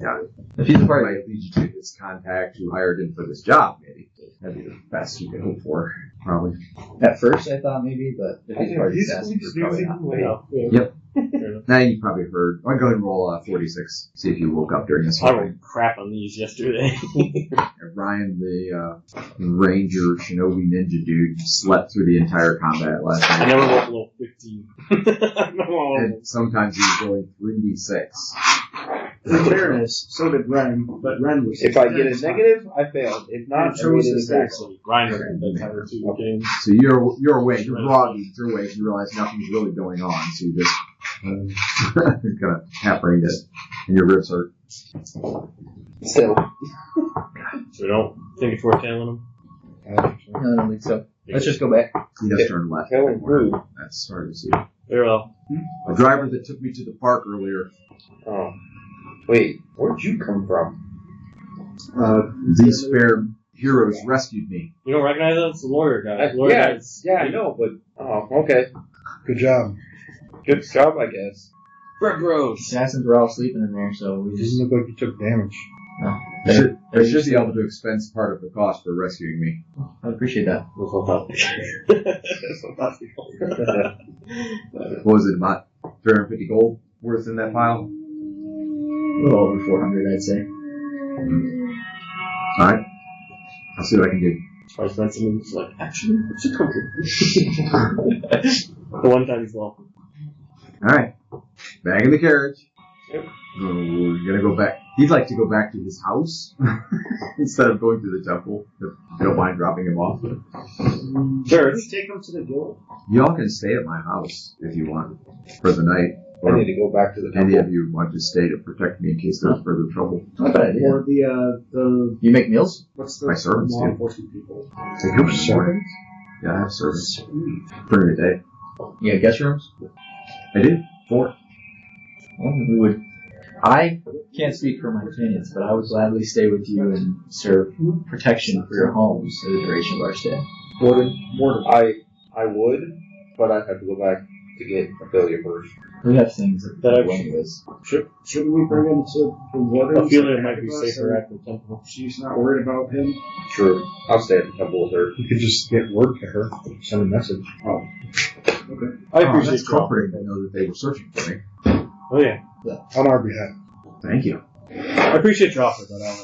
Yeah. If he's a part Might lead you to his contact who hired him for this job, maybe. That'd be the best you could hope for, probably. At first, I thought maybe, but if he's part of the assassin group, probably not. Yep. Now you probably heard. I'll go ahead and roll 46. See if you woke up during this. I rolled crap on these yesterday. Ryan, the ranger, shinobi ninja dude, slept through the entire combat last I night. never rolled below 15. And sometimes he's rolling 3d6. In fairness, so did Ren, but Ren was... If I get a negative, I failed. If not, I chose made it his exactly. Ryan ran the entire 2 games. So you're awake, you're groggy, you're awake, you realize nothing's really going on, so you just kind of half-brained it, and your ribs hurt. Still. So we don't think it's worth tailing him? No, I don't think so. Let's just go back. He does turn left. Telling who? That's hard to see. Very well. The driver that took me to the park earlier. Oh. Wait, where'd you come from? These fair heroes rescued me. You don't recognize him? It's the lawyer guy. Yeah, I know, but... Oh, okay. good job. Good job, I guess. Brett Rose. Assassins were all sleeping in there, so we It just... doesn't look like you took damage. I should be able to expense part of the cost for rescuing me. I appreciate that. That's fantastic. What was it, about 350 gold worth in that pile? A little over 400, I'd say. Alright. I'll see what I can do. Vice Vincent's like, actually, we should come here. The one time he's welcome. Alright. Back in the carriage. Yep. We're gonna go back. He'd like to go back to his house instead of going to the temple. If you don't mind dropping him off. Sure. Just take him to the guild. Y'all can stay at my house if you want for the night. I need to go back to the Any temple. of you want to stay to protect me in case there's further trouble. Not a bad idea. Or the You make meals? what's the My servants law do. enforcement people? They come in the morning. Yeah, I have servants. During the day. You got guest rooms? I do. 4. Well, we would... I can't speak for my companions, but I would gladly stay with you and serve protection for your homes for the duration of our stay. Warden. I would, but I'd have to go back to get affiliate first. We have things that I we're willing with. Shouldn't we bring him to the warden? I feel it might be safer at the temple. She's not worried about him. Sure. I'll stay at the temple with her. You could just get word to her, send a message. Oh. Okay. I appreciate that's your comforting to know that they were searching for me. Oh, yeah. On our behalf. Thank you. I appreciate your offer, but I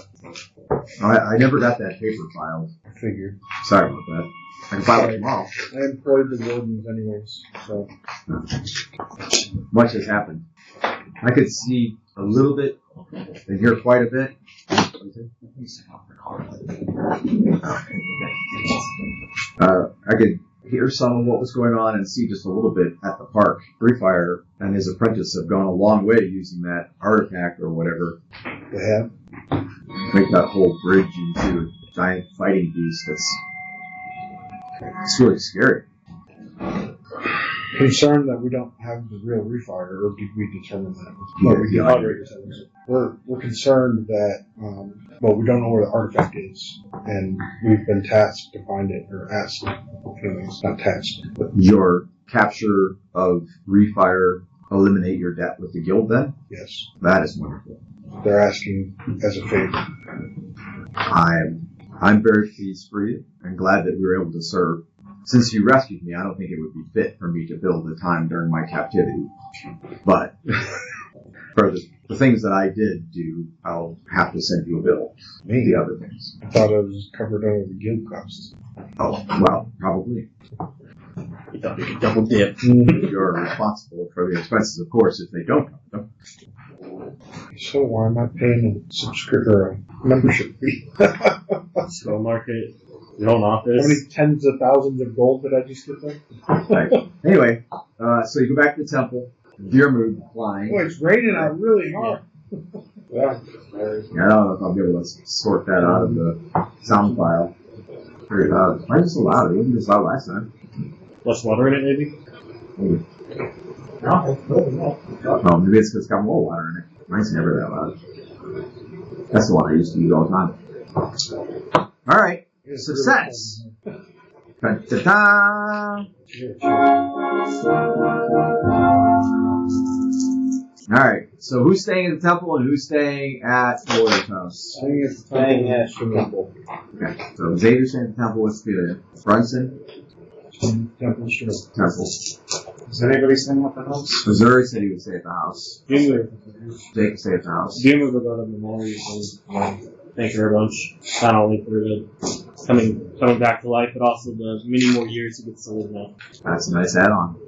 don't I never got that paper filed. I figured. Sorry about that. I can file it tomorrow. I employed the wardens anyways, so. Much has happened. I could see a little bit and hear quite a bit. I could hear some of what was going on and see just a little bit at the park. Refire and his apprentice have gone a long way using that artifact or whatever. They have. Make that whole bridge into a giant fighting beast. It's really scary. concerned that we don't have the real Refire, or did we determine that? No, we did not already determine it. We're concerned that, we don't know where the artifact is, and we've been tasked to find it, or asked. Anyways, not tasked. But Your capture of Refire eliminate your debt with the guild then? yes, That is wonderful. they're asking as a favor. I'm very pleased for you and glad that we were able to serve. Since you rescued me, I don't think it would be fit for me to bill the time during my captivity. But for the things that I did do, I'll have to send you a bill. Me? The other things. I thought it was covered under the guild costs. Oh, well, probably. You thought you could double dip. You're responsible for the expenses, of course, if they don't cover them. So why am I paying a subscription or a membership fee? Store market, your own office. How many tens of thousands of gold did I just get there? Right. Anyway, so you go back to the temple. Deer mood flying. Oh, it's raining out really hard. Yeah. I don't know if I'll be able to sort that out of the sound file. Very loud. Why is it so loud? It wasn't this loud last time. Less water in it, maybe? Maybe. Oh, maybe it's because it's got more water in it. Mine's never that loud. That's the one I used to use all the time. Alright. Success! Ta-ta-ta! Alright, so who's staying at the temple and who's staying at Toledo's house? Staying at the temple. Okay, so Xavier's staying at the temple with Toledo. Brunson? Temple, sure. Temple. Is anybody staying at the house? Missouri said he would stay at the house. Junior. Jake would stay at the house. Junior would go to Memorial and thank her a bunch. Not only for the coming back to life, but also the many more years he gets to live now. That's a nice add-on.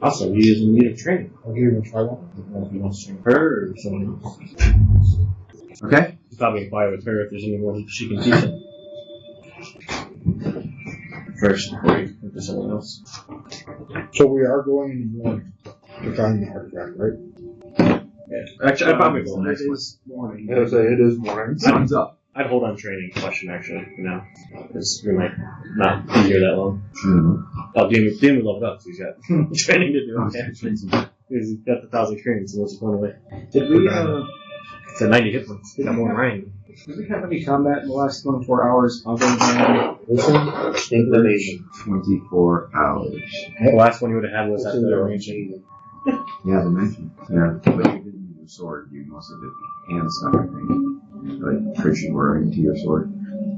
Also, he is in need of training. I'll give him a try. I don't know if he wants to train her or someone else. Okay? He's probably inquire with her if there's any more she can teach him. First, before he went to someone else. So we are going in the morning to find the artifact, right? Yeah. Actually, I'd probably go next one. Morning. I say it is morning. Sun's up. I'd hold on training question actually for now, because we might not be here that long. Mm-hmm. Oh, Demon leveled up, so he's got training to do. Okay. He's got the 1,000 experience, so what's the point of it? Did we, It's a 90 hit points. He got more than Ryan. did we have any combat in the last 24 hours other than Inclination. 24 hours. The last one you would have had was at the range. Yeah, the mention. Yeah. But you didn't use your sword. You mostly did hand stuff, I think. Like, friction were into your sword.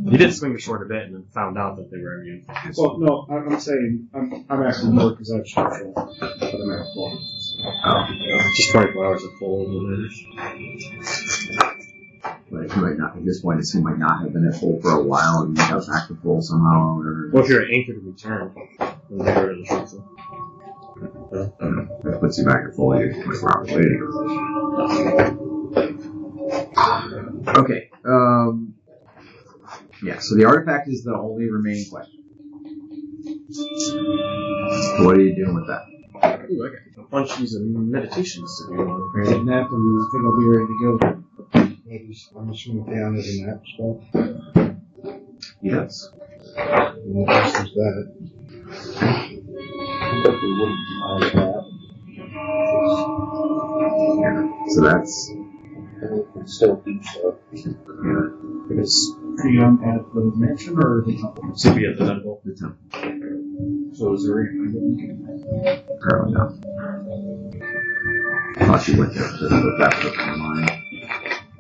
He did swing the sword a bit and then found out that they were immune. Well, no, I'm saying, I'm asking more because I've structural for the next one. Oh. Just 24 hours of full orders. But he might not, at this point, he might not have been at full for a while, and he got back to full somehow, or... Well, if you're anchored to return, then they're in the structure. That puts you back at full, you're 24 hours later. Okay, yeah, so the artifact is the only remaining question. So what are you doing with that? Ooh, I got a bunch of these meditations to do on. Take a nap and I think I'll be ready to go. I'm assuming Theon is in that spell. Yes. Well, there's that. So that's... Still do so. Yeah, Because Freedom at the mansion or the temple? So be at the temple. the temple. So is there Apparently not. I thought you went there, but that's what's in my mind.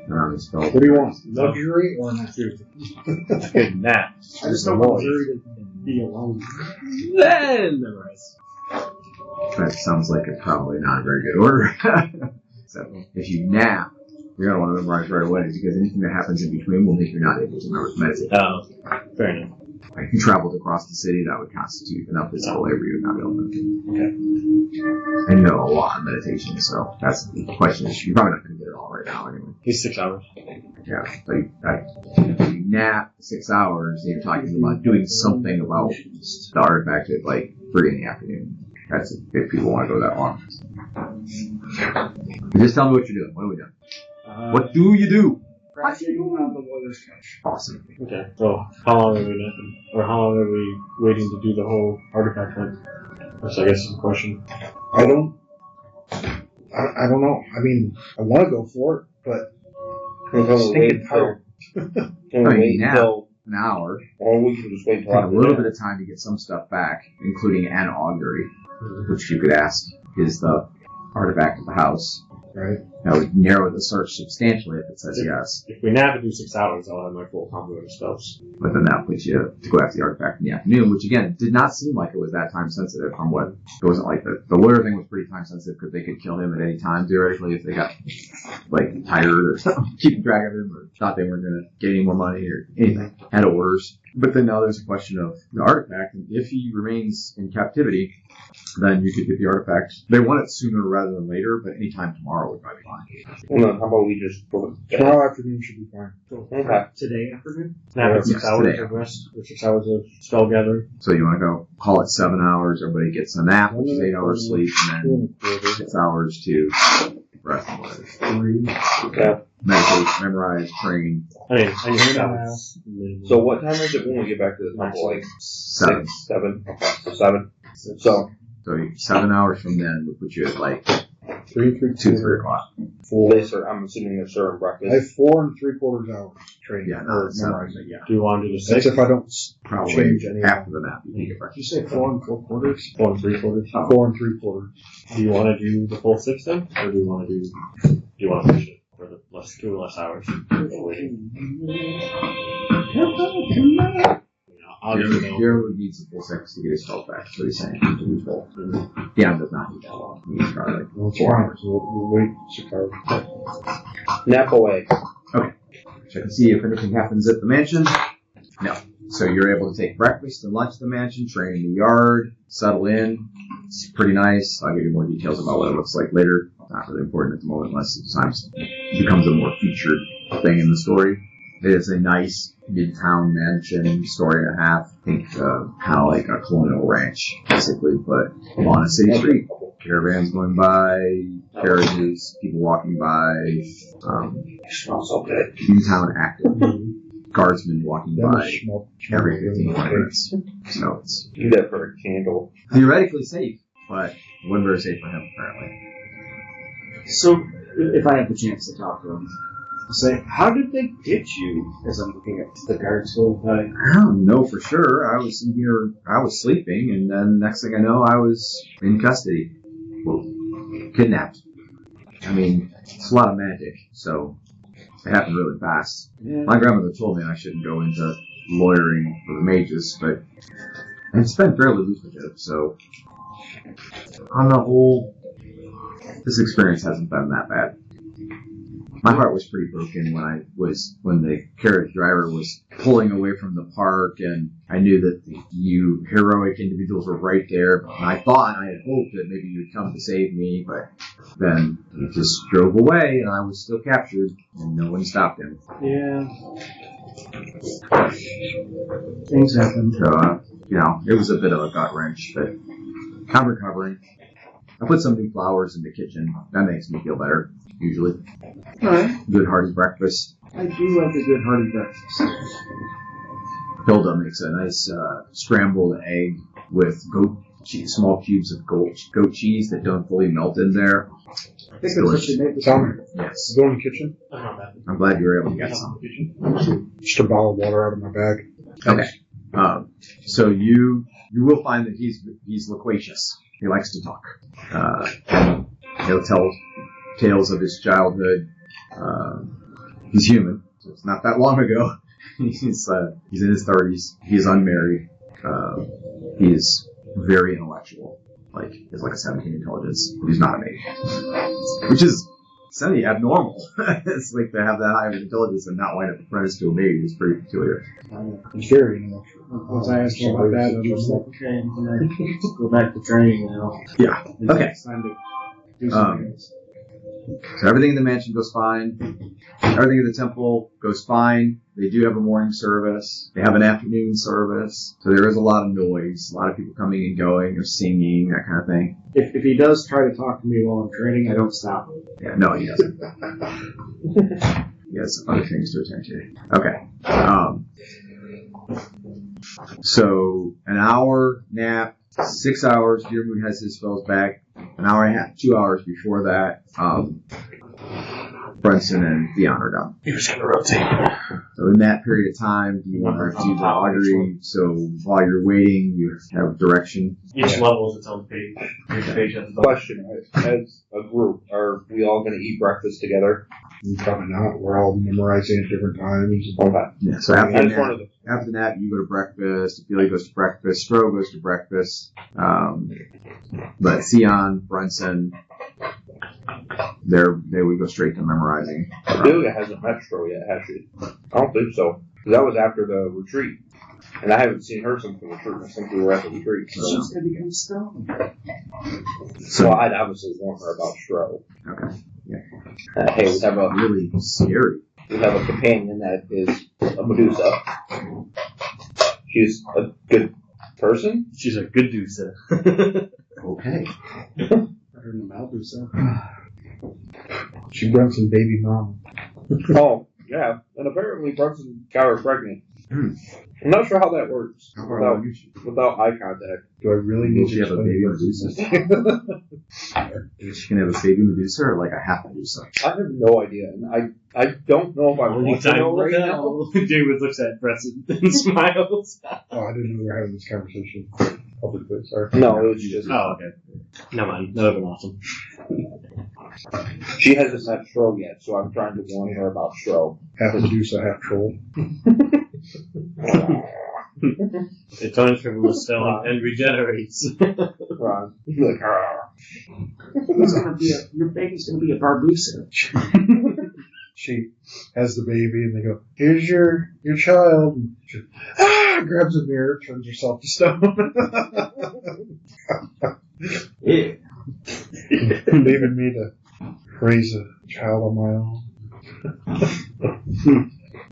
Around his spell. What do you want? Luxury or not? Good nap. I just don't want Zuri to be alone. Then memorize. That sounds like it's probably not a very good order. So, if you nap, you're going to want to memorize right away, because anything that happens in between will make you not able to remember to meditate. Oh, fair enough. Like, if you traveled across the city, that would constitute enough physical labor you would not be able to meditate. Okay. And you know a lot of meditation, so that's the question. You're probably not going to get it all right now anyway. He's 6 hours. Yeah, so if you nap 6 hours, you're talking about doing something about the artifact at like 3 in the afternoon. That's if people want to go that long. Just tell me what you're doing. What are we doing? What do you do? crashing on the lawyer's couch. Awesome. Okay. So how long are we waiting to do the whole artifact hunt? That's I guess is the question. I don't know. I mean, I want to go for it, but stinking tired. Can we wait until an hour. or we can just wait Take until a little bit of time to get some stuff back, including an augury, which you could ask is the artifact of the house. Right. That would narrow the search substantially if it says yes. If we nap and do 6 hours, I'll have my full combo of spells. But then that puts you to go after the artifact in the afternoon, which again did not seem like it was that time sensitive from what it wasn't like the lawyer thing was pretty time sensitive because they could kill him at any time theoretically if they got like tired or something, keeping track of him or thought they weren't going to get any more money or anything, had orders. But then now there's a question of the artifact, and if he remains in captivity, then you could get the artifact. They want it sooner rather than later, but anytime tomorrow would probably be fine. Well, no, how about we just go to bed? Tomorrow afternoon should be fine. Okay. Today afternoon? Nap and 6 Yes, hours today. of rest, or 6 hours of spell gathering. So you want to go call it 7 hours, everybody gets a nap, which is 8 hours sleep, and then 6 hours to rest. Okay. Meditate, memorize, train. I mean, I hear that. So what time is it when we get back to the temple? Like 7. 6, 7? Okay, so 7. So, So 7 hours from then would put you at like 3 o'clock. I'm assuming they're serving I breakfast. have 4 3/4 hours training. Yeah, or no, 7, memorizing. yeah. Do you want to do the That's 6? if I don't Probably change any. after the nap, you can get Did breakfast. you say 4 4/4? 4 3/4? 4 3/4. Do you want to do the full 6 then? Or do you want to push it for the less 2 less hours? I'll give you know. Jared needs the full 6 to get his health back, so he's saying to do full. Yeah, does not need that long. He needs probably like Well, it's 4 fine. hours. So we'll wait 6 hours. Nap away. Check and see if anything happens at the mansion. No. So you're able to take breakfast and lunch at the mansion, train in the yard, settle in. It's pretty nice. I'll give you more details about what it looks like later. Not really important at the moment unless it sometimes becomes a more featured thing in the story. It is a nice midtown mansion, story and a half. I think kind of like a colonial ranch, basically, but on a city street. Caravans going by, carriages, people walking by, Smells so good. in-town active, guardsmen walking by every 15 minutes. So it's Do that for a candle. theoretically safe, but wasn't very safe for him, apparently. So, if I have the chance to talk to him, I'll say, how did they get you? As I'm looking at the guards going by. I don't know for sure. I was in here, I was sleeping, and then next thing I know, I was in custody. Well, kidnapped. I mean, it's a lot of magic, so it happened really fast. Yeah. My grandmother told me I shouldn't go into lawyering for the mages, but it's been fairly lucrative, so on the whole, this experience hasn't been that bad. My heart was pretty broken when the carriage driver was pulling away from the park, and I knew that you heroic individuals were right there. And I had hoped that maybe you'd come to save me, but then he just drove away, and I was still captured, and no one stopped him. Yeah. Things happen. So, it was a bit of a gut wrench, but I'm recovering. I put some new flowers in the kitchen. That makes me feel better, usually. Alright. Good hearty breakfast. I do like a good hearty breakfast. Hilda makes a nice scrambled egg with small cubes of goat cheese that don't fully melt in there. I think that's what you made this Tom, morning. Yes. go in the kitchen. I'm glad you were able to get some. Just a bottle of water out of my bag. Okay. So you will find that he's loquacious. He likes to talk. And he'll tell tales of his childhood. He's human, so it's not that long ago. He's in his 30s. He's unmarried. He is very intellectual. Like, he has like a 17 intelligence, but he's not a mage. Which is semi-abnormal. It's like to have that high of intelligence and not wind up apprentice to a mage is pretty peculiar. It's very intellectual. Once I asked him about that, I was like, okay, I'm gonna go back to training now. Yeah. Okay. It's time to do something else. So everything in the mansion goes fine. Everything at the temple goes fine. They do have a morning service. They have an afternoon service. So there is a lot of noise. A lot of people coming and going or singing, that kind of thing. If he does try to talk to me while I'm training, I don't stop him. Yeah, no, he doesn't. He has other things to attend to. Okay. So an hour nap, 6 hours. Dearmoon has his spells back. An hour and a half, 2 hours before that. Brunson and Theon are done. He was going to rotate. So in that period of time, do you want to do the augury? So while you're waiting, you have direction. Each level is its own page. Each page has its own. Question: as a group, are we all going to eat breakfast together? Probably not. We're all memorizing at different times. Okay. Yeah, so after the nap, you go to breakfast. Ophelia goes to breakfast. Stro goes to breakfast. But Theon, Brunson, they would go straight to memorizing. Ophelia hasn't met Stro yet, has she? I don't think so. 'Cause that was after the retreat. And I haven't seen her since the retreat, since we were at the retreat. So. She's going to become strong. So I'd obviously warn her about Stro. Okay. Yeah. Hey, we have a Really scary. We have a companion that is a Medusa. She's a good person. She's a good Dusa. Okay. Better than Maldusa. She Brunson baby mom. Oh, yeah. And apparently Brunson got her pregnant. I'm not sure how that works without eye contact. Do I really need She to have a explain baby Brunson? Medusa. Is she gonna have a baby Medusa or like a half Medusa? I have no idea, and I don't know if I want to know right now. David looks at Brunson and smiles. Oh, I didn't know we were having this conversation publicly. Sorry. No, it was just Oh, okay. Never mind. That would have been awesome. she hasn't met Stro yet, so I'm trying to warn her about Stro. Half Medusa, half troll. It turns from a stone and regenerates. Ron. Like, Your baby's going to be a Barbusa. She has the baby, and they go, "Here's your child." And she grabs a mirror, turns herself to stone. Yeah. Leaving me to raise a child on my own.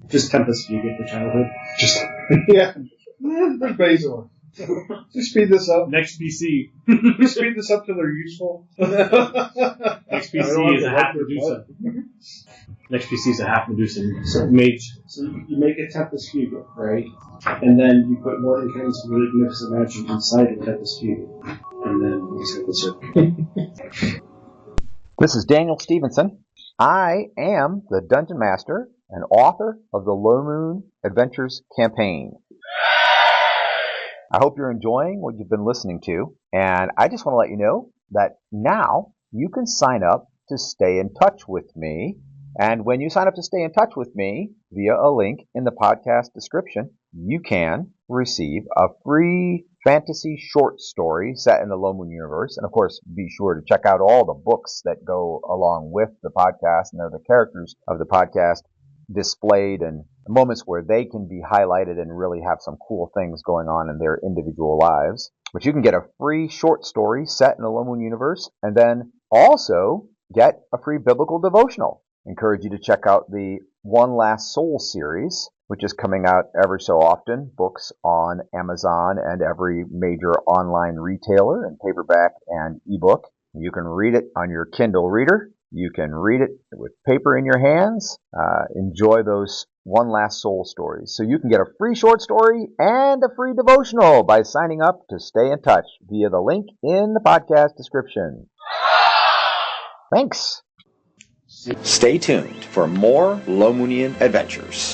Just Tempest, you get the childhood. Just yeah. There's Basil. Just speed this up. Next PC. Just speed this up till they're useful. Next PC is a half Medusa. Next PC is a half Medusa mage. So you make a Tempest Fugue, right? And then you put Mordenkainen's Magnificent Magic inside of Tempest Fugue. And then you set the circle. This is Daniel Stevenson. I am the Dungeon Master and author of the Low Moon Adventures campaign. I hope you're enjoying what you've been listening to, and I just want to let you know that now you can sign up to stay in touch with me. And when you sign up to stay in touch with me via a link in the podcast description, you can receive a free fantasy short story set in the Low Moon universe. And of course, be sure to check out all the books that go along with the podcast, and they're the characters of the podcast displayed and moments where they can be highlighted and really have some cool things going on in their individual lives. But you can get a free short story set in the Low Moon universe, and then also get a free biblical devotional. Encourage you to check out the One Last Soul series, which is coming out every so often. Books on Amazon and every major online retailer in paperback and ebook. You can read it on your Kindle reader. You can read it with paper in your hands. Enjoy those One Last Soul stories. So you can get a free short story and a free devotional by signing up to stay in touch via the link in the podcast description. Thanks. Stay tuned for more Low Moonian adventures.